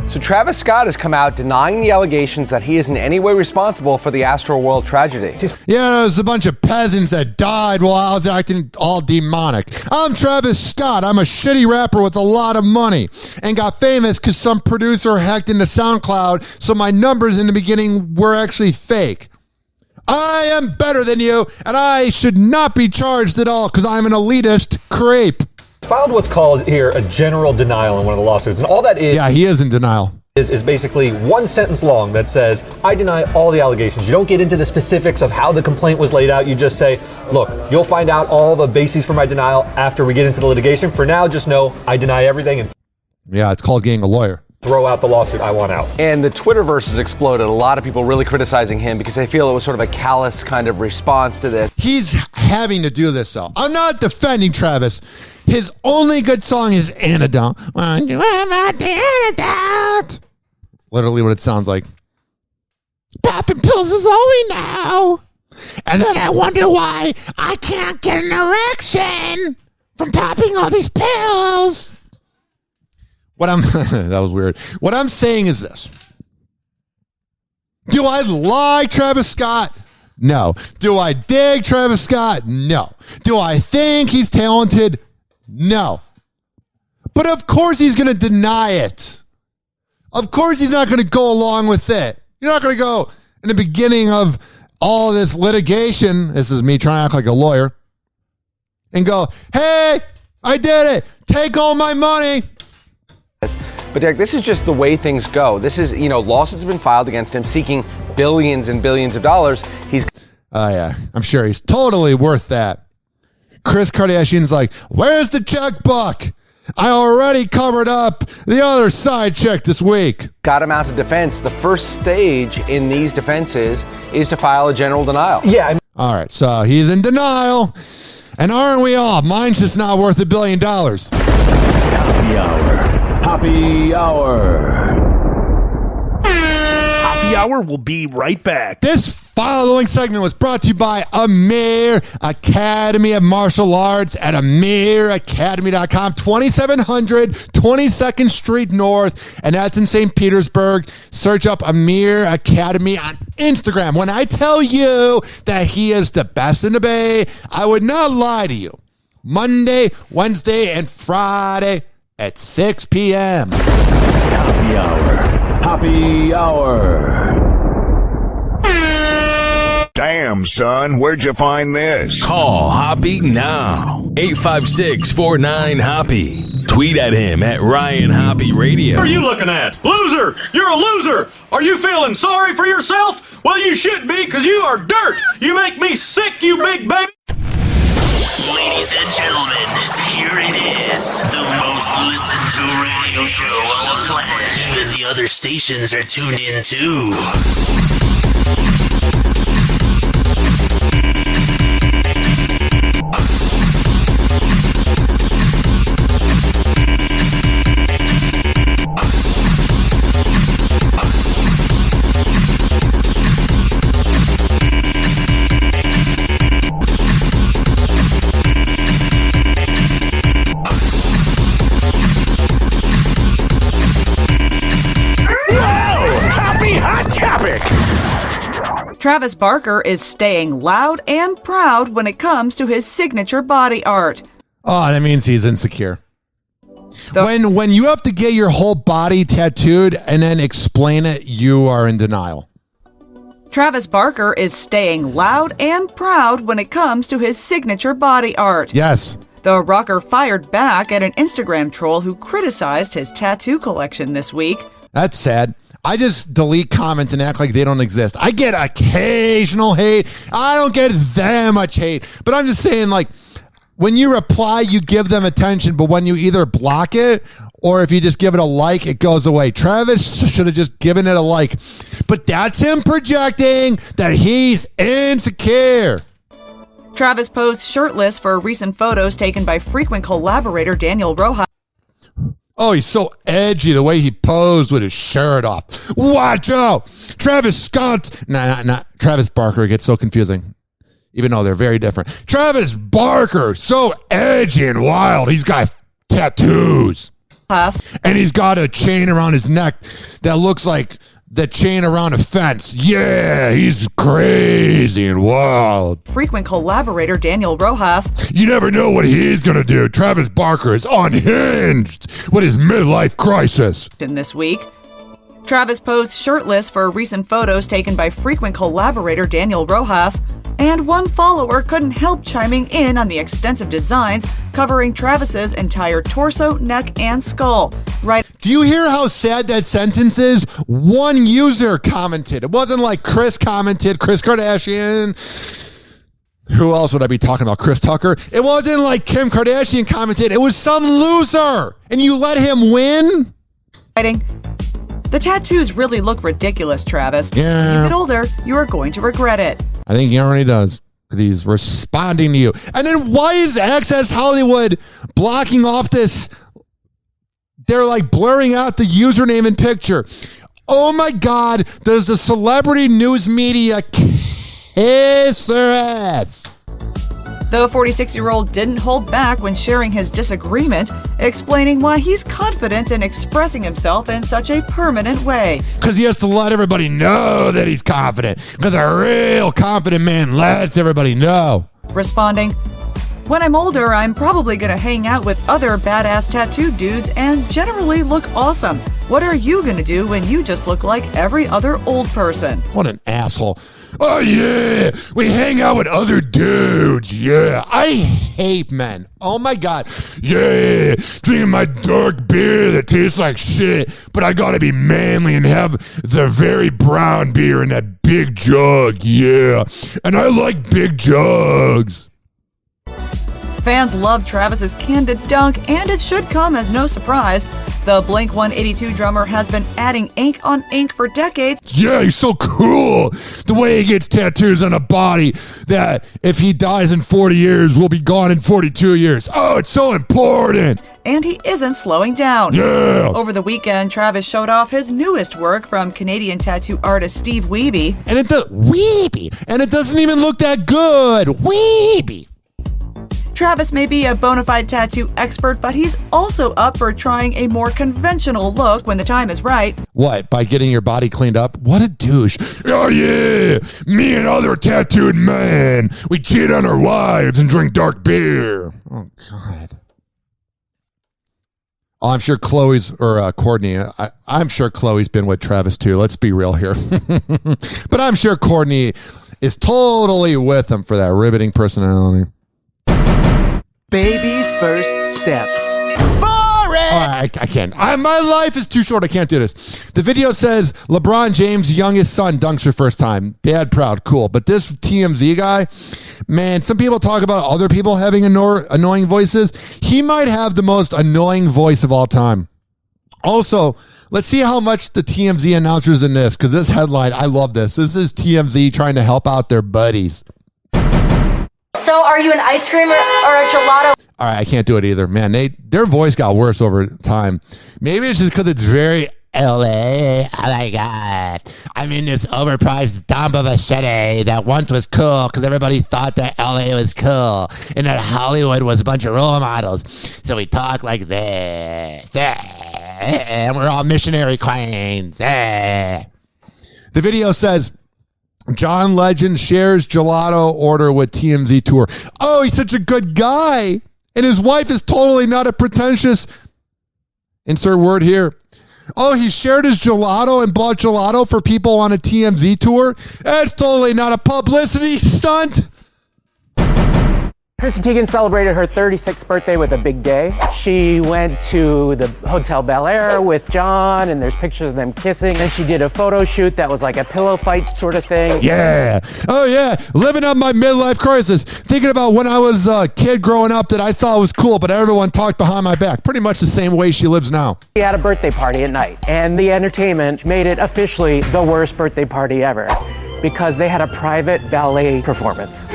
So Travis Scott has come out denying the allegations that he is in any way responsible for the Astroworld tragedy. Yeah, there's a bunch of peasants that died while I was acting all demonic. I'm Travis Scott. I'm a shitty rapper with a lot of money and got famous because some producer hacked into SoundCloud, so my numbers in the beginning were actually fake. I am better than you, and I should not be charged at all because I'm an elitist creep. Filed what's called here a general denial in one of the lawsuits, and all that is— Yeah, he is in denial. Is basically one sentence long that says, I deny all the allegations. You don't get into the specifics of how the complaint was laid out. You just say, look, you'll find out all the bases for my denial after we get into the litigation. For now, just know I deny everything. And yeah, it's called getting a lawyer. Throw out the lawsuit. I want out. And the Twitterverse has exploded. A lot of people really criticizing him because they feel it was sort of a callous kind of response to this. He's having to do this, though. I'm not defending Travis. His only good song is Antidote. When you have antidote. It's literally what it sounds like. Popping pills is all we know. And then I wonder why I can't get an erection from popping all these pills. That was weird. What I'm saying is this. Do I like Travis Scott? No. Do I dig Travis Scott? No. Do I think he's talented? No. But of course he's going to deny it. Of course he's not going to go along with it. You're not going to go in the beginning of all of this litigation. This is me trying to act like a lawyer. And go, hey, I did it. Take all my money. But Derek, this is just the way things go. This is, lawsuits have been filed against him seeking billions and billions of dollars. Oh, yeah. I'm sure he's totally worth that. Kris Kardashian's like, where's the checkbook? I already covered up the other side check this week. Got him out to defense. The first stage in these defenses is to file a general denial. Yeah. All right. So he's in denial. And aren't we all? Mine's just not worth $1 billion. Happy Hour. Happy Hour. Happy Hour will be right back. This following segment was brought to you by Amir Academy of Martial Arts at amiracademy.com, 2700 22nd Street North, and that's in St. Petersburg. Search up Amir Academy on Instagram. When I tell you that he is the best in the Bay, I would not lie to you. Monday, Wednesday, and Friday at 6 p.m. Happy Hour. Happy Hour. Damn, son, where'd you find this? Call Hoppe now. 856-49-HOPPE. Tweet at him at Ryan Hoppe Radio. What are you looking at? Loser! You're a loser! Are you feeling sorry for yourself? Well, you should be, because you are dirt! You make me sick, you big baby! Ladies and gentlemen, here it is. The most listened to radio show on the planet. Even the other stations are tuned in too. Travis Barker is staying loud and proud when it comes to his signature body art. Oh, that means he's insecure. When you have to get your whole body tattooed and then explain it, you are in denial. Travis Barker is staying loud and proud when it comes to his signature body art. Yes. The rocker fired back at an Instagram troll who criticized his tattoo collection this week. That's sad. I just delete comments and act like they don't exist. I get occasional hate. I don't get that much hate. But I'm just saying, like, when you reply, you give them attention. But when you either block it or if you just give it a like, it goes away. Travis should have just given it a like. But that's him projecting that he's insecure. Travis posed shirtless for recent photos taken by frequent collaborator Daniel Rojas. Oh, he's so edgy the way he posed with his shirt off. Watch out! Travis Scott. Nah. Travis Barker. It gets so confusing. Even though they're very different. Travis Barker, so edgy and wild. He's got tattoos. And he's got a chain around his neck that looks like the chain around a fence. Yeah, he's crazy and wild. Frequent collaborator Daniel Rojas. You never know what he's going to do. Travis Barker is unhinged with his midlife crisis. In this week, Travis posed shirtless for recent photos taken by frequent collaborator Daniel Rojas, and one follower couldn't help chiming in on the extensive designs covering Travis's entire torso, neck, and skull. Right? Do you hear how sad that sentence is? One user commented. It wasn't like Chris commented, Chris Kardashian. Who else would I be talking about? Chris Tucker. It wasn't like Kim Kardashian commented. It was some loser. And you let him win? The tattoos really look ridiculous, Travis. Yeah. When you get older, you are going to regret it. I think he already does. He's responding to you. And then why is Access Hollywood blocking off this? They're like blurring out the username and picture. Oh my God, does the celebrity news media kiss their ass? The 46-year-old didn't hold back when sharing his disagreement, explaining why he's confident in expressing himself in such a permanent way. Because he has to let everybody know that he's confident. Because a real confident man lets everybody know. Responding, when I'm older, I'm probably going to hang out with other badass tattooed dudes and generally look awesome. What are you going to do when you just look like every other old person? What an asshole. Oh, yeah, we hang out with other dudes, yeah. I hate men. Oh, my God. Yeah, drinking my dark beer that tastes like shit, but I gotta be manly and have the very brown beer in that big jug, yeah. And I like big jugs. Fans love Travis's candid dunk, and it should come as no surprise. The Blink-182 drummer has been adding ink on ink for decades. Yeah, he's so cool. The way he gets tattoos on a body that if he dies in 40 years, will be gone in 42 years. Oh, it's so important. And he isn't slowing down. Yeah. Over the weekend, Travis showed off his newest work from Canadian tattoo artist Steve Wiebe. And it doesn't even look that good. Wiebe. Travis may be a bona fide tattoo expert, but he's also up for trying a more conventional look when the time is right. What, by getting your body cleaned up? What a douche. Oh yeah, me and other tattooed men, we cheat on our wives and drink dark beer. Oh God. Oh, I'm sure Courtney, I'm sure Chloe's been with Travis too. Let's be real here. But I'm sure Courtney is totally with him for that riveting personality. Baby's first steps. I can't. My life is too short. I can't do this. The video says LeBron James' youngest son dunks for first time. Dad proud, cool. But this TMZ guy, man, some people talk about other people having annoying voices. He might have the most annoying voice of all time. Also, let's see how much the TMZ announcers in this, because this headline, I love this. This is TMZ trying to help out their buddies. So are you an ice cream or a gelato? All right, I can't do it either. Man, their voice got worse over time. Maybe it's just because it's very LA. Oh my God. I'm in this overpriced dump of a city that once was cool because everybody thought that LA was cool and that Hollywood was a bunch of role models. So we talk like this. And we're all missionary queens. The video says, John Legend shares gelato order with TMZ tour. Oh, he's such a good guy. And his wife is totally not a pretentious Insert word here. Oh, he shared his gelato and bought gelato for people on a TMZ tour? That's totally not a publicity stunt. Chrissy Teigen celebrated her 36th birthday with a big day. She went to the Hotel Bel Air with John, and there's pictures of them kissing. Then she did a photo shoot that was like a pillow fight sort of thing. Yeah. Oh, yeah. Living up my midlife crisis. Thinking about when I was a kid growing up that I thought was cool, but everyone talked behind my back. Pretty much the same way she lives now. She had a birthday party at night, and the entertainment made it officially the worst birthday party ever because they had a private ballet performance.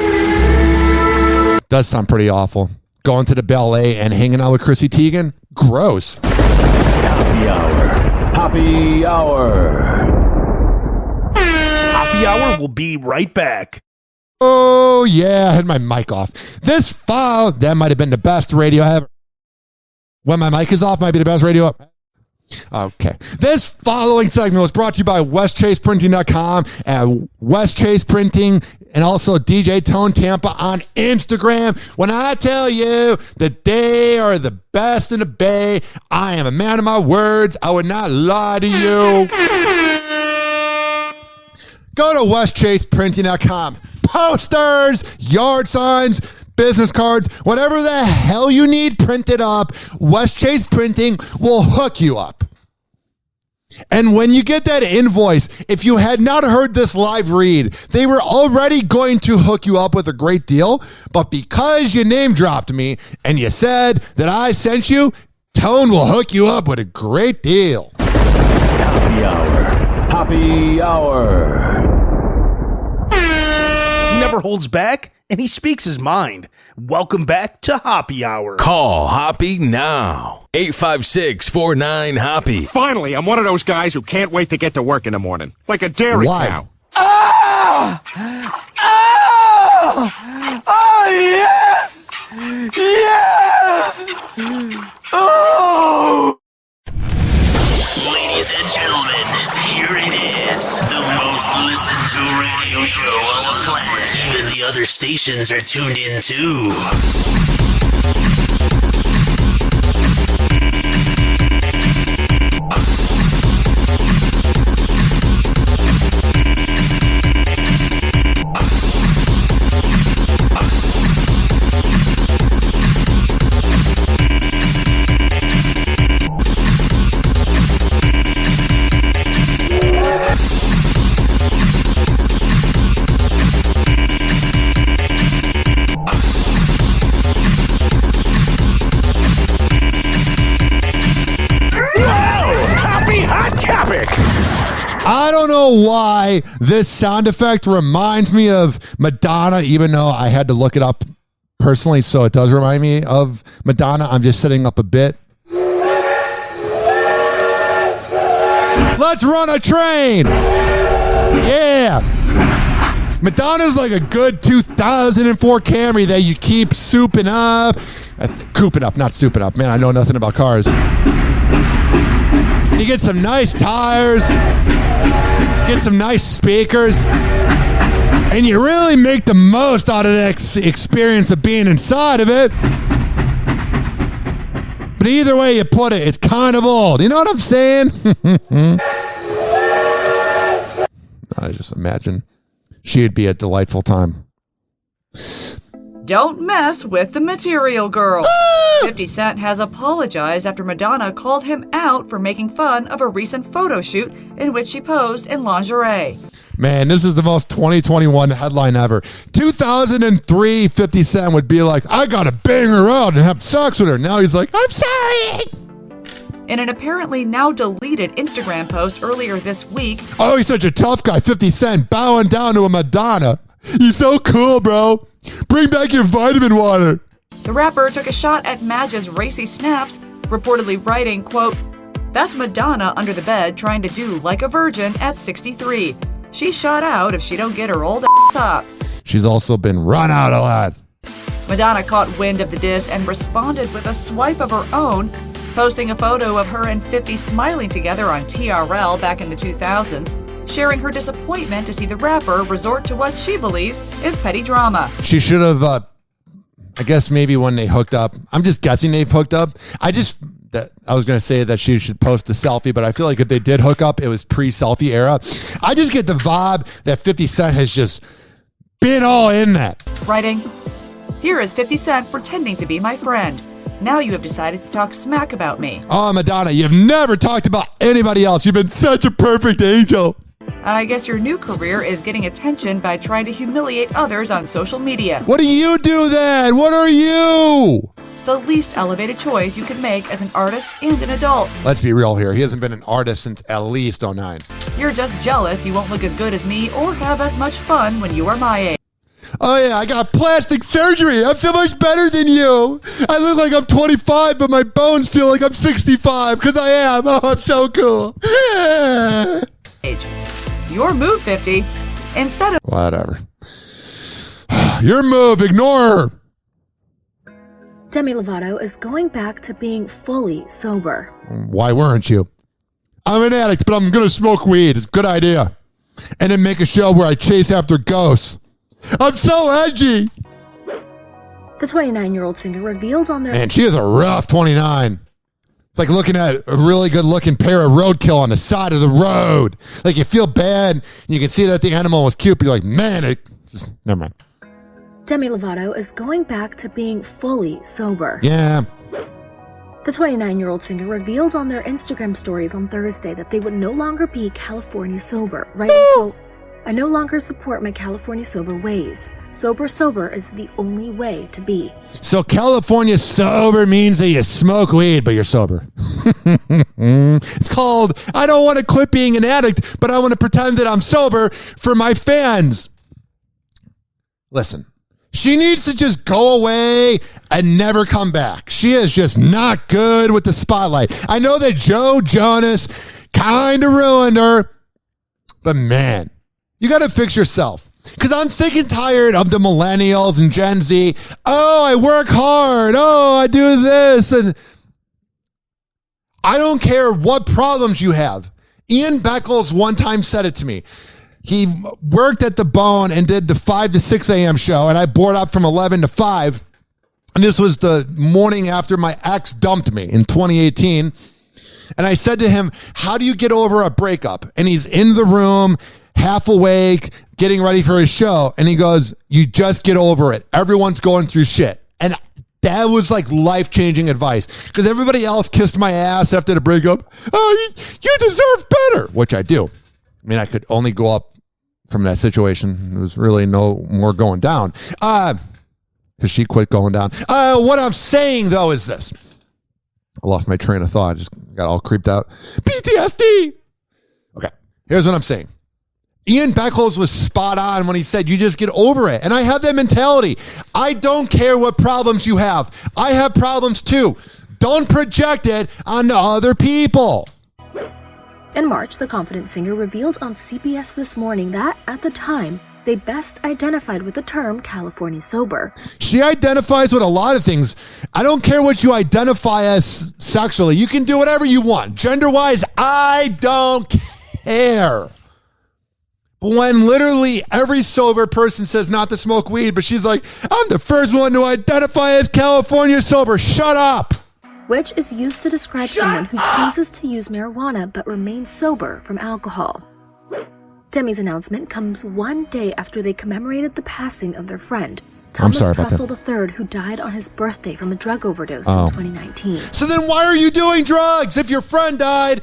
Does sound pretty awful. Going to the ballet and hanging out with Chrissy Teigen? Gross. Happy Hour. Happy Hour. Happy Hour will be right back. Oh, yeah. I had my mic off. This file, that might have been the best radio ever. When my mic is off, might be the best radio ever. Okay. This following segment was brought to you by WestChasePrinting.com and West Chase Printing and also DJ Tone Tampa on Instagram. When I tell you that they are the best in the Bay, I am a man of my words. I would not lie to you. Go to WestChasePrinting.com. Posters, yard signs, business cards, whatever the hell you need printed up, West Chase Printing will hook you up. And when you get that invoice, if you had not heard this live read, they were already going to hook you up with a great deal, but because you name dropped me and you said that I sent you, Tone will hook you up with a great deal. Happy Hour. Happy Hour. He never holds back, and he speaks his mind. Welcome back to Hoppe Hour. Call Hoppe now. 856-49-HOPPE. Finally, I'm one of those guys who can't wait to get to work in the morning. Like a dairy cow. Oh! Oh! Oh, yes! Yes! Oh! Ladies and gentlemen, here it is. The most listened to radio show on the planet. Even the other stations are tuned in too. I don't know why this sound effect reminds me of Madonna, even though I had to look it up personally, so it does remind me of Madonna. I'm just setting up a bit. Let's run a train! Yeah! Madonna's like a good 2004 Camry that you keep souping up. Cooping up, not souping up. Man, I know nothing about cars. You get some nice tires, get some nice speakers, and you really make the most out of the experience of being inside of it. But either way you put it, it's kind of old. You know what I'm saying? I just imagine she'd be a delightful time. Don't mess with the Material Girl. 50 Cent has apologized after Madonna called him out for making fun of a recent photo shoot in which she posed in lingerie. Man, this is the most 2021 headline ever. 2003, 50 Cent would be like, I gotta bang her out and have sex with her. Now he's like, I'm sorry. In an apparently now deleted Instagram post earlier this week. Oh, he's such a tough guy. 50 Cent bowing down to a Madonna. You're so cool, bro. Bring back your vitamin water. The rapper took a shot at Madge's racy snaps, reportedly writing, quote, "That's Madonna under the bed trying to do like a virgin at 63. She's shot out if she don't get her old ass up." She's also been run out a lot. Madonna caught wind of the diss and responded with a swipe of her own, posting a photo of her and 50 smiling together on TRL back in the 2000s, sharing her disappointment to see the rapper resort to what she believes is petty drama. She should have, I guess maybe when they hooked up, I'm just guessing they've hooked up. I was going to say that she should post a selfie, but I feel like if they did hook up, it was pre-selfie era. I just get the vibe that 50 Cent has just been all in that. Writing, here is 50 Cent pretending to be my friend. Now you have decided to talk smack about me. Oh, Madonna, you've never talked about anybody else. You've been such a perfect angel. I guess your new career is getting attention by trying to humiliate others on social media. What do you do then? What are you? The least elevated choice you can make as an artist and an adult. Let's be real here. He hasn't been an artist since at least 09. You're just jealous you won't look as good as me or have as much fun when you are my age. Oh yeah, I got plastic surgery. I'm so much better than you. I look like I'm 25, but my bones feel like I'm 65 because I am. Oh, I'm so cool. Your move, 50. Instead of... Whatever. Your move, ignore her. Demi Lovato is going back to being fully sober. Why weren't you? I'm an addict, but I'm going to smoke weed. It's a good idea. And then make a show where I chase after ghosts. I'm so edgy. The 29-year-old singer revealed on their... Man, she is a rough 29. It's like looking at a really good-looking pair of roadkill on the side of the road. Like, you feel bad, and you can see that the animal was cute, but you're like, man, it just... Never mind. Demi Lovato is going back to being fully sober. Yeah. The 29-year-old singer revealed on their Instagram stories on Thursday that they would no longer be California sober, writing, quote, I no longer support my California sober ways. Sober is the only way to be. So California sober means that you smoke weed, but you're sober. It's called, I don't want to quit being an addict, but I want to pretend that I'm sober for my fans. Listen, she needs to just go away and never come back. She is just not good with the spotlight. I know that Joe Jonas kind of ruined her, but man, you got to fix yourself. Because I'm sick and tired of the millennials and Gen Z. Oh, I work hard. Oh, I do this. And I don't care what problems you have. Ian Beckles one time said it to me. He worked at the Bone and did the 5 to 6 a.m. show, and I bored up from 11 to 5. And this was the morning after my ex dumped me in 2018. And I said to him, how do you get over a breakup? And he's in the room, half awake, getting ready for his show. And he goes, you just get over it. Everyone's going through shit. And that was like life-changing advice. Because everybody else kissed my ass after the breakup. Oh, you deserve better, which I do. I mean, I could only go up from that situation. There was really no more going down. Because she quit going down. What I'm saying, though, is this. I lost my train of thought. I just got all creeped out. PTSD! Okay, here's what I'm saying. Ian Beckles was spot on when he said, you just get over it. And I have that mentality. I don't care what problems you have. I have problems too. Don't project it on other people. In March, the Confident singer revealed on CBS This Morning that, at the time, they best identified with the term California sober. She identifies with a lot of things. I don't care what you identify as sexually. You can do whatever you want. Gender-wise, I don't care. But when literally every sober person says not to smoke weed, but she's like, I'm the first one to identify as California sober. Shut up. Which is used to describe someone who chooses to use marijuana but remains sober from alcohol. Demi's announcement comes one day after they commemorated the passing of their friend, Thomas Russell III, who died on his birthday from a drug overdose in 2019. So then why are you doing drugs if your friend died?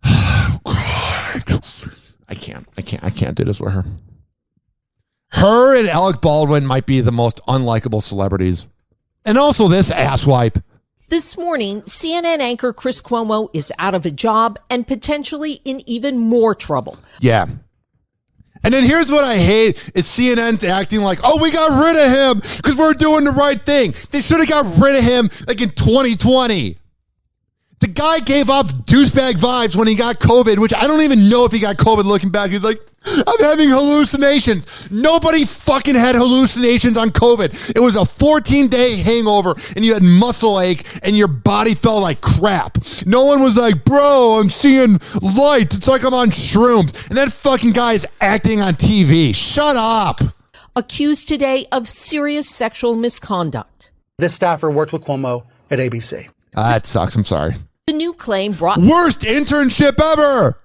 Oh, God. I can't do this with her. Her and Alec Baldwin might be the most unlikable celebrities. And also this asswipe. This morning, CNN anchor Chris Cuomo is out of a job and potentially in even more trouble. Yeah. And then here's what I hate is CNN's acting like, oh, we got rid of him because we're doing the right thing. They should have got rid of him like in 2020. The guy gave off douchebag vibes when he got COVID, which I don't even know if he got COVID looking back. He's like, I'm having hallucinations. Nobody fucking had hallucinations on COVID. It was a 14-day hangover and you had muscle ache and your body felt like crap. No one was like, bro, I'm seeing light. It's like I'm on shrooms. And that fucking guy is acting on TV. Shut up. Accused today of serious sexual misconduct. This staffer worked with Cuomo at ABC. That sucks. I'm sorry. The new claim brought worst internship ever.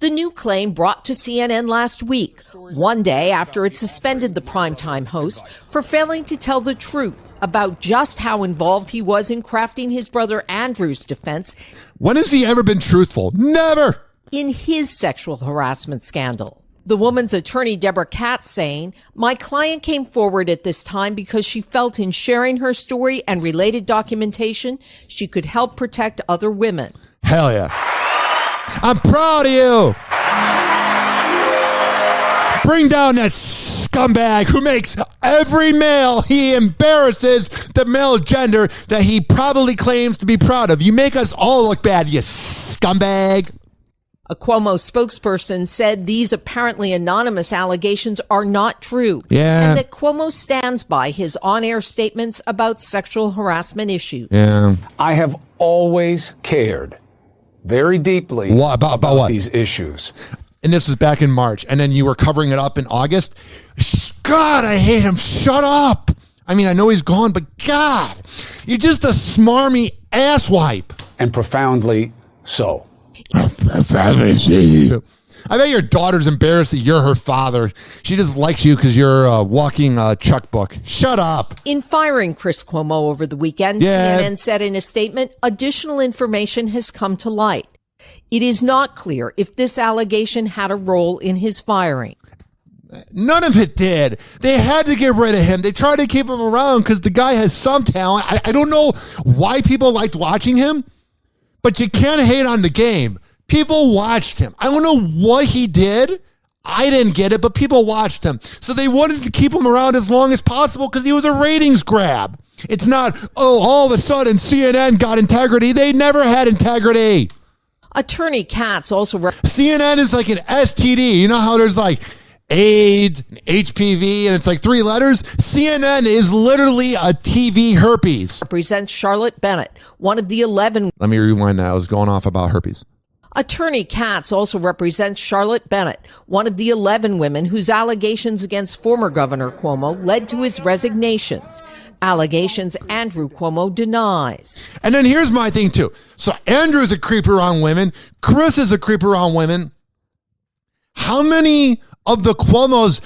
The new claim brought to CNN last week, one day after it suspended the primetime host for failing to tell the truth about just how involved he was in crafting his brother Andrew's defense. When has he ever been truthful? Never. In his sexual harassment scandal. The woman's attorney, Deborah Katz, saying, "My client came forward at this time because she felt in sharing her story and related documentation, she could help protect other women." Hell yeah. I'm proud of you. Bring down that scumbag who makes every male he embarrasses the male gender that he probably claims to be proud of. You make us all look bad, you scumbag. A Cuomo spokesperson said these apparently anonymous allegations are not true. Yeah. And that Cuomo stands by his on-air statements about sexual harassment issues. Yeah. I have always cared very deeply about what? These issues. And this was back in March. And then you were covering it up in August. God, I hate him. Shut up. I mean, I know he's gone, but God, you're just a smarmy asswipe. And profoundly so. I bet your daughter's embarrassed that you're her father. She just likes you because you're a walking Chuck book. Shut up. In firing Chris Cuomo over the weekend, CNN said in a statement, additional information has come to light. It is not clear if this allegation had a role in his firing. None of it did. They had to get rid of him. They tried to keep him around because the guy has some talent. I don't know why people liked watching him, but you can't hate on the game. People watched him. I don't know what he did. I didn't get it, but people watched him. So they wanted to keep him around as long as possible because he was a ratings grab. It's not, all of a sudden CNN got integrity. They never had integrity. Attorney Katz also... CNN is like an STD. You know how there's like AIDS, and HPV, and it's like 3 letters? CNN is literally a TV herpes. Represents Charlotte Bennett, one of the 11... Let me rewind that. I was going off about herpes. Attorney Katz also represents Charlotte Bennett, one of the 11 women whose allegations against former Governor Cuomo led to his resignations. Allegations Andrew Cuomo denies. And then here's my thing, too. So Andrew's a creeper on women. Chris is a creeper on women. How many of the Cuomos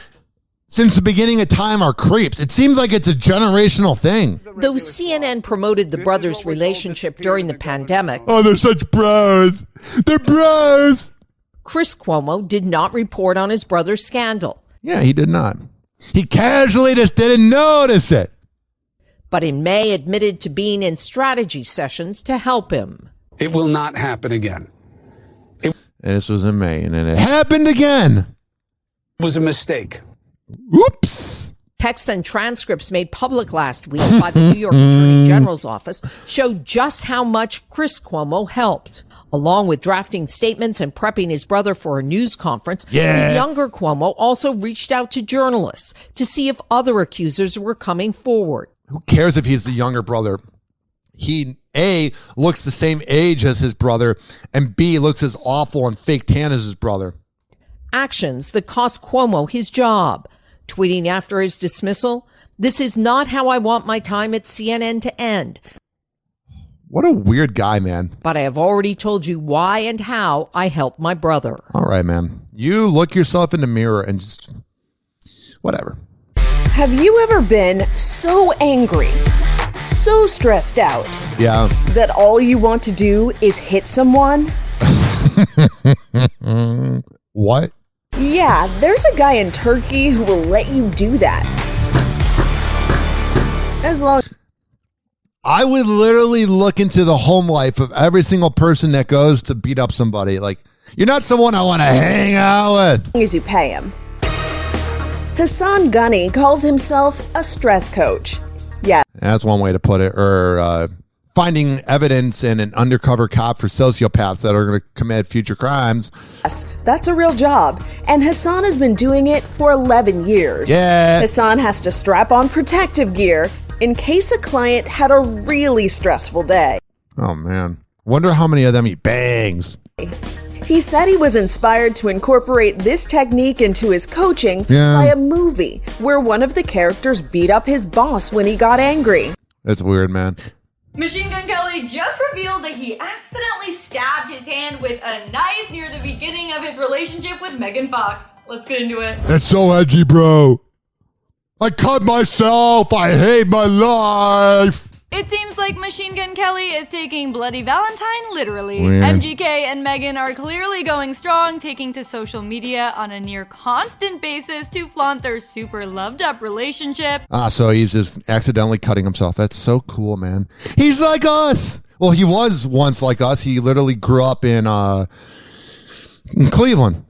since the beginning of time are creeps? It seems like it's a generational thing. Though CNN promoted the brothers' relationship during the pandemic. Oh, they're such bros. They're bros. Chris Cuomo did not report on his brother's scandal. Yeah, he did not. He casually just didn't notice it. But in May admitted to being in strategy sessions to help him. It will not happen again. And this was in May, and then it happened again. It was a mistake. Whoops. Texts and transcripts made public last week by the New York Attorney General's office showed just how much Chris Cuomo helped. Along with drafting statements and prepping his brother for a news conference, the younger Cuomo also reached out to journalists to see if other accusers were coming forward. Who cares if he's the younger brother? He, A, looks the same age as his brother, and B, looks as awful and fake tan as his brother. Actions that cost Cuomo his job. Tweeting after his dismissal, "This is not how I want my time at CNN to end. What a weird guy, man. But I have already told you why and how I helped my brother." All right, man. You look yourself in the mirror and just whatever. Have you ever been so angry, so stressed out, that all you want to do is hit someone? What? Yeah, there's a guy in Turkey who will let you do that. As long... I would literally look into the home life of every single person that goes to beat up somebody. Like, you're not someone I want to hang out with. As long as you pay him. Hassan Ghani calls himself a stress coach. Yeah. That's one way to put it. Or finding evidence in an undercover cop for sociopaths that are going to commit future crimes. Yes, that's a real job. And Hassan has been doing it for 11 years. Yeah. Hassan has to strap on protective gear in case a client had a really stressful day. Oh, man. Wonder how many of them he bangs. He said he was inspired to incorporate this technique into his coaching by a movie where one of the characters beat up his boss when he got angry. That's weird, man. Machine Gun Kelly just revealed that he accidentally stabbed his hand with a knife near the beginning of his relationship with Megan Fox. Let's get into it. That's so edgy, bro. I cut myself. I hate my life. It seems like Machine Gun Kelly is taking Bloody Valentine literally. Weird. MGK and Megan are clearly going strong, taking to social media on a near constant basis to flaunt their super loved up relationship. So he's just accidentally cutting himself. That's so cool, man. He's like us. Well, he was once like us. He literally grew up in Cleveland.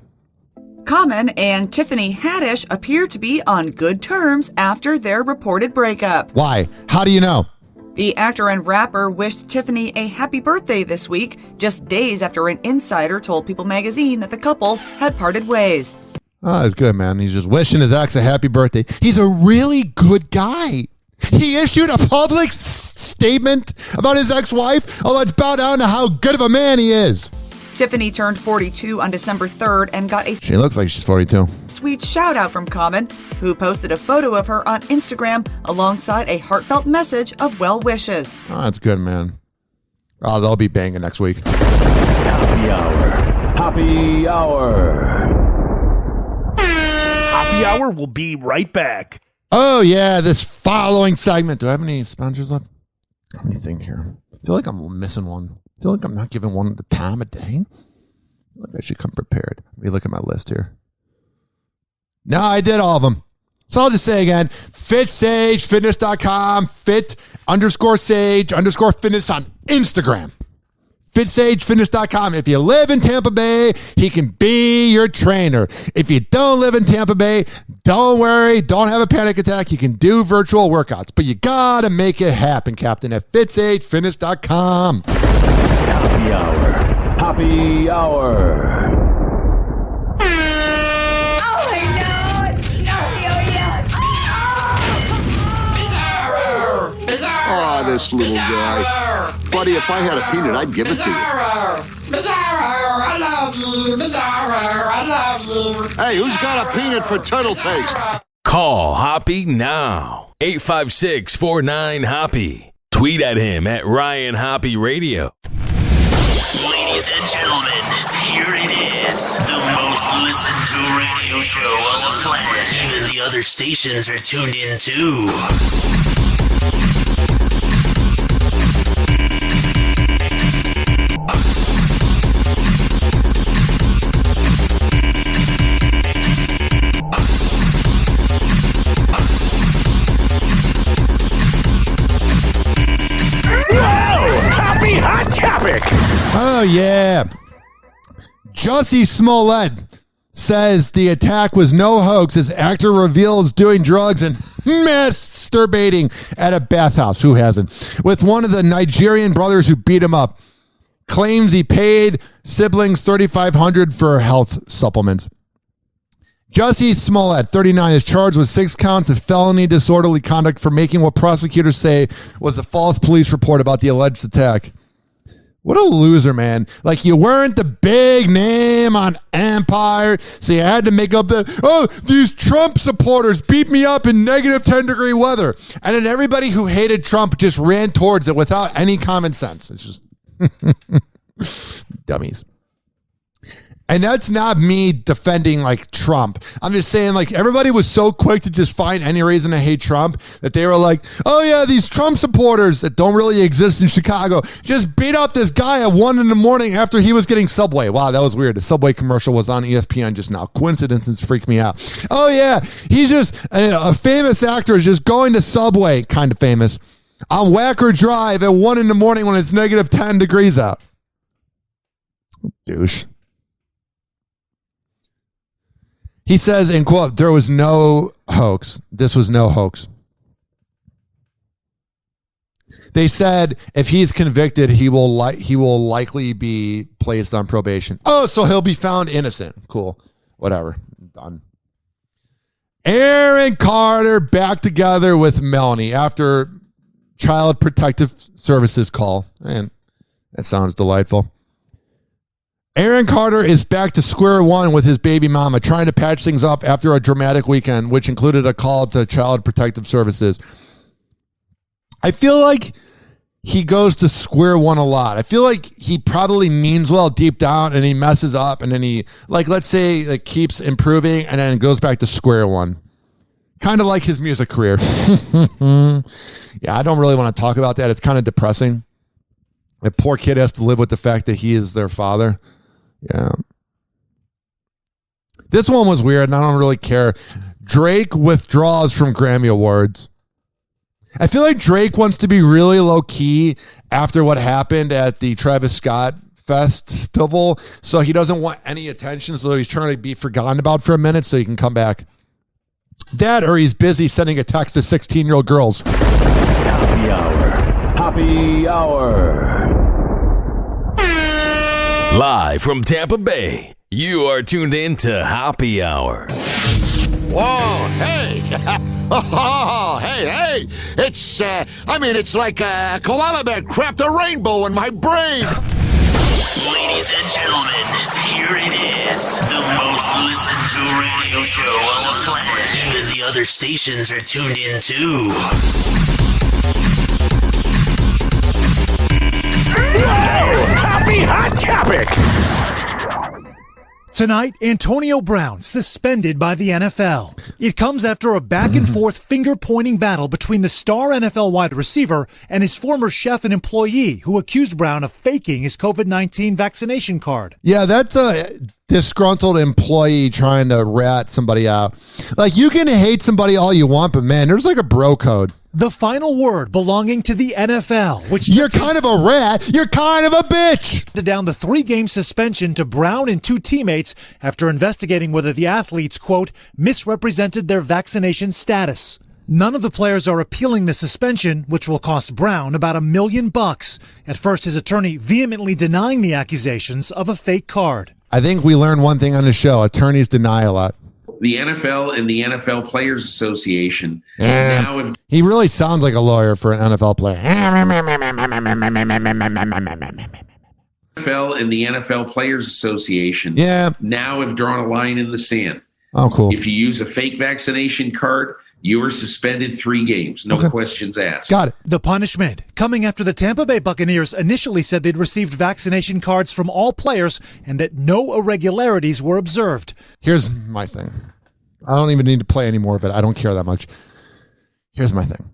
Common and Tiffany Haddish appear to be on good terms after their reported breakup. Why? How do you know? The actor and rapper wished Tiffany a happy birthday this week, just days after an insider told People magazine that the couple had parted ways. Oh, it's good, man. He's just wishing his ex a happy birthday. He's a really good guy. He issued a public statement about his ex-wife. Oh, let's bow down to how good of a man he is. Tiffany turned 42 on December 3rd and got a She looks like she's 42. sweet shout out from Common, who posted a photo of her on Instagram alongside a heartfelt message of well wishes. Oh, that's good, man. Oh, they'll be banging next week. Happy Hour. Happy Hour. Happy Hour will be right back. Oh, yeah, this following segment. Do I have any sponsors left? Let me think here. I feel like I'm missing one. I feel like I'm not giving one the time of day. I feel like I should come prepared. Let me look at my list here. No, I did all of them. So I'll just say again, FitSageFitness.com, fit_sage_fitness on Instagram. FitSageFitness.com. If you live in Tampa Bay, he can be your trainer. If you don't live in Tampa Bay, don't worry. Don't have a panic attack. You can do virtual workouts. But you got to make it happen, Captain, at FitSageFitness.com. Happy Hour. Happy Hour. Oh, this little guy. Buddy, if I had a peanut, I'd give it to you. I love you. Bizarro, I love you. Hey, who's got a peanut for turtle face? Call Hoppe now. 856-49-HOPPE. Tweet at him at Ryan Hoppe Radio. Ladies and gentlemen, here it is. The most listened to radio show on the planet. Even the other stations are tuned in too. Hot topic. Oh, yeah. Jussie Smollett says the attack was no hoax as actor reveals doing drugs and masturbating at a bathhouse. Who hasn't? With one of the Nigerian brothers who beat him up. Claims he paid siblings $3,500 for health supplements. Jussie Smollett, 39, is charged with 6 counts of felony disorderly conduct for making what prosecutors say was a false police report about the alleged attack. What a loser, man. Like, you weren't the big name on Empire, so you had to make up these Trump supporters beat me up in negative 10-degree weather. And then everybody who hated Trump just ran towards it without any common sense. It's just dummies. And that's not me defending, like, Trump. I'm just saying, like, everybody was so quick to just find any reason to hate Trump that they were like, oh, yeah, these Trump supporters that don't really exist in Chicago just beat up this guy at 1 a.m. after he was getting Subway. Wow, that was weird. The Subway commercial was on ESPN just now. Coincidences freak me out. Oh, yeah, he's just a famous actor is just going to Subway, kind of famous, on Wacker Drive at 1 a.m. when it's negative 10 degrees out. Douche. He says, in quote, there was no hoax. This was no hoax. They said if he's convicted, he will likely be placed on probation. Oh, so he'll be found innocent. Cool. Whatever. Done. Aaron Carter back together with Melanie after Child Protective Services call. And that sounds delightful. Aaron Carter is back to square one with his baby mama, trying to patch things up after a dramatic weekend, which included a call to Child Protective Services. I feel like he goes to square one a lot. I feel like he probably means well deep down and he messes up and then he, like, let's say, like, keeps improving and then goes back to square one. Kind of like his music career. Yeah, I don't really want to talk about that. It's kind of depressing. The poor kid has to live with the fact that he is their father. Yeah. This one was weird and I don't really care. Drake withdraws from Grammy Awards. I feel like Drake wants to be really low key after what happened at the Travis Scott festival. So he doesn't want any attention. So he's trying to be forgotten about for a minute so he can come back. That or he's busy sending a text to 16-year-old girls. Happy Hour. Happy Hour. Live from Tampa Bay, you are tuned in to Hoppe Hour. Whoa, hey. Oh, hey. It's, it's like a koala bear cracked a rainbow in my brain. Ladies and gentlemen, here it is. The most listened to radio show on the planet. Even the other stations are tuned in too. Happy Hot Topic! Tonight, Antonio Brown suspended by the NFL. It comes after a back-and-forth finger-pointing battle between the star NFL wide receiver and his former chef and employee who accused Brown of faking his COVID-19 vaccination card. Yeah, that's a disgruntled employee trying to rat somebody out. Like, you can hate somebody all you want, but man, there's like a bro code. The final word belonging to the NFL, which you're kind of a rat. You're kind of a bitch. Down the 3-game suspension to Brown and 2 teammates after investigating whether the athletes, quote, misrepresented their vaccination status. None of the players are appealing the suspension, which will cost Brown about $1 million. At first, his attorney vehemently denying the accusations of a fake card. I think we learned one thing on the show. Attorneys deny a lot. The NFL and the NFL Players Association. He really sounds like a lawyer for an NFL player. NFL and the NFL Players Association now have drawn a line in the sand. Oh, cool. If you use a fake vaccination card, you are suspended 3 games. No questions asked. Got it. The punishment coming after the Tampa Bay Buccaneers initially said they'd received vaccination cards from all players and that no irregularities were observed. Here's my thing. I don't even need to play any more of it. I don't care that much. Here's my thing.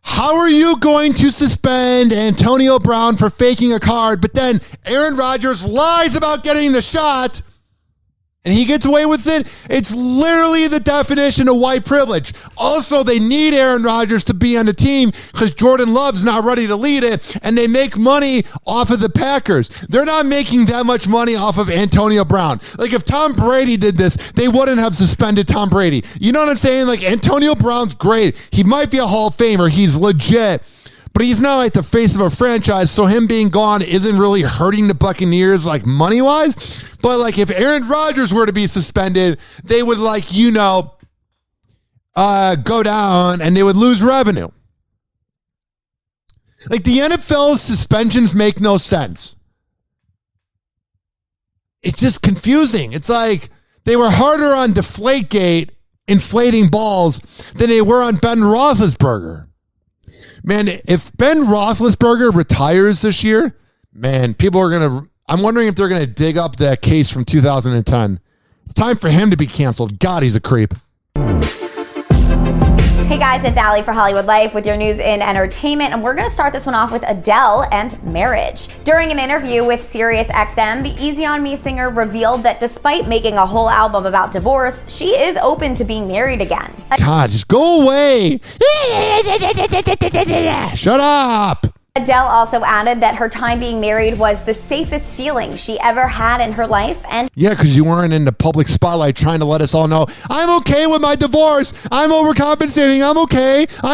How are you going to suspend Antonio Brown for faking a card, but then Aaron Rodgers lies about getting the shot and he gets away with it? It's literally the definition of white privilege. Also, they need Aaron Rodgers to be on the team because Jordan Love's not ready to lead it, and they make money off of the Packers. They're not making that much money off of Antonio Brown. Like, if Tom Brady did this, they wouldn't have suspended Tom Brady. You know what I'm saying? Like, Antonio Brown's great. He might be a Hall of Famer. He's legit. But he's not like the face of a franchise, so him being gone isn't really hurting the Buccaneers, like, money-wise. But, like, if Aaron Rodgers were to be suspended, they would, like, go down and they would lose revenue. Like, the NFL's suspensions make no sense. It's just confusing. It's like they were harder on Deflategate, inflating balls, than they were on Ben Roethlisberger. Man, if Ben Roethlisberger retires this year, man, people are going to... I'm wondering if they're going to dig up that case from 2010. It's time for him to be canceled. God, he's a creep. Hey guys, it's Allie for Hollywood Life with your news in entertainment, and we're going to start this one off with Adele and Marriage. During an interview with SiriusXM, the Easy On Me singer revealed that despite making a whole album about divorce, she is open to being married again. God, just go away. Shut up. Adele also added that her time being married was the safest feeling she ever had in her life. And yeah, because you weren't in the public spotlight trying to let us all know, I'm okay with my divorce. I'm overcompensating. I'm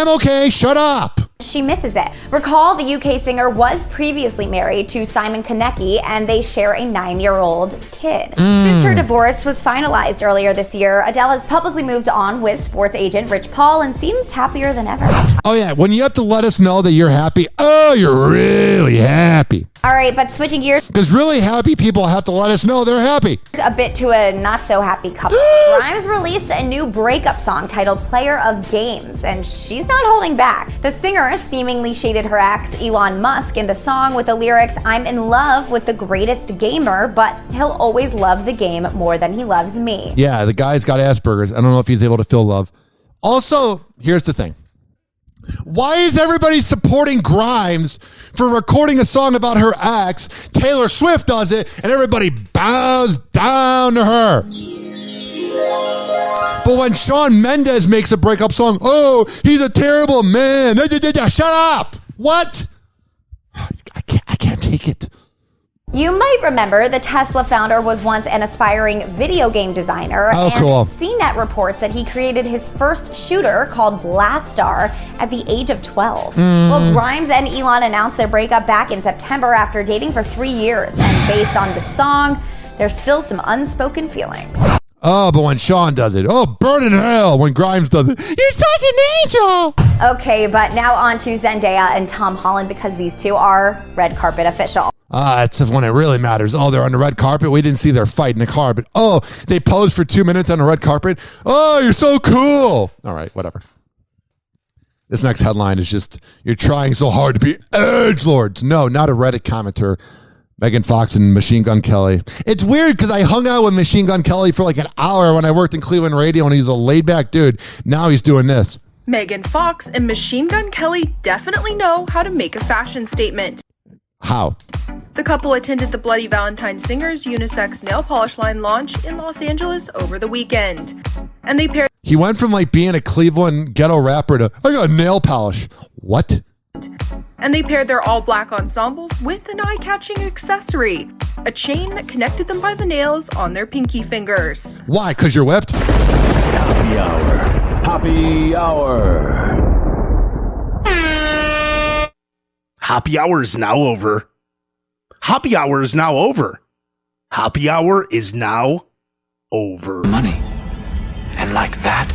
okay. Shut up. She misses it. Recall the UK singer was previously married to Simon Konecki, and they share a 9-year-old kid. Since her divorce was finalized earlier this year, Adele has publicly moved on with sports agent Rich Paul and seems happier than ever. Oh yeah, when you have to let us know that you're happy, oh, you're really happy. All right, but switching gears Because really happy people have to let us know they're happy. a bit to a not so happy couple. Grimes released a new breakup song titled Player of Games, and she's not holding back. The singer seemingly shaded her ex, Elon Musk, in the song with the lyrics, "I'm in love with the greatest gamer, but he'll always love the game more than he loves me." Yeah, the guy's got Asperger's. I don't know if he's able to feel love. Also, here's the thing. Why is everybody supporting Grimes for recording a song about her ex? Taylor Swift does it, and everybody bows down to her. But when Shawn Mendes makes a breakup song, oh, he's a terrible man. Shut up. What? I can't take it. You might remember the Tesla founder was once an aspiring video game designer, Oh, and cool. CNET reports that he created his first shooter called Blastar at the age of 12. Well, Grimes and Elon announced their breakup back in September after dating for 3 years, and based on the song, there's still some unspoken feelings. Oh, but when Shawn does it, oh, burn in hell when Grimes does it. You're such an angel. Okay, but now on to Zendaya and Tom Holland because these two are red carpet official. That's when it really matters. Oh, they're on the red carpet. We didn't see their fight in the car, but oh, they posed for 2 minutes on the red carpet. Oh, you're so cool. All right, whatever. This next headline is just, you're trying so hard to be edgelords. No, not a Reddit commenter. Megan Fox and Machine Gun Kelly. It's weird because I hung out with Machine Gun Kelly for like an hour when I worked in Cleveland radio, and he's a laid-back dude. Now he's doing this. Megan Fox and Machine Gun Kelly definitely know how to make a fashion statement. How? The couple attended the Bloody Valentine Singers unisex nail polish line launch in Los Angeles over the weekend. And they paired... He went from like being a Cleveland ghetto rapper to, I got nail polish. What? And they paired their all-black ensembles with an eye-catching accessory, a chain that connected them by the nails on their pinky fingers. Why? Because you're whipped? Happy Hour. Happy Hour. Happy Hour is now over. Happy Hour is now over. Happy Hour is now over. Money. And like that,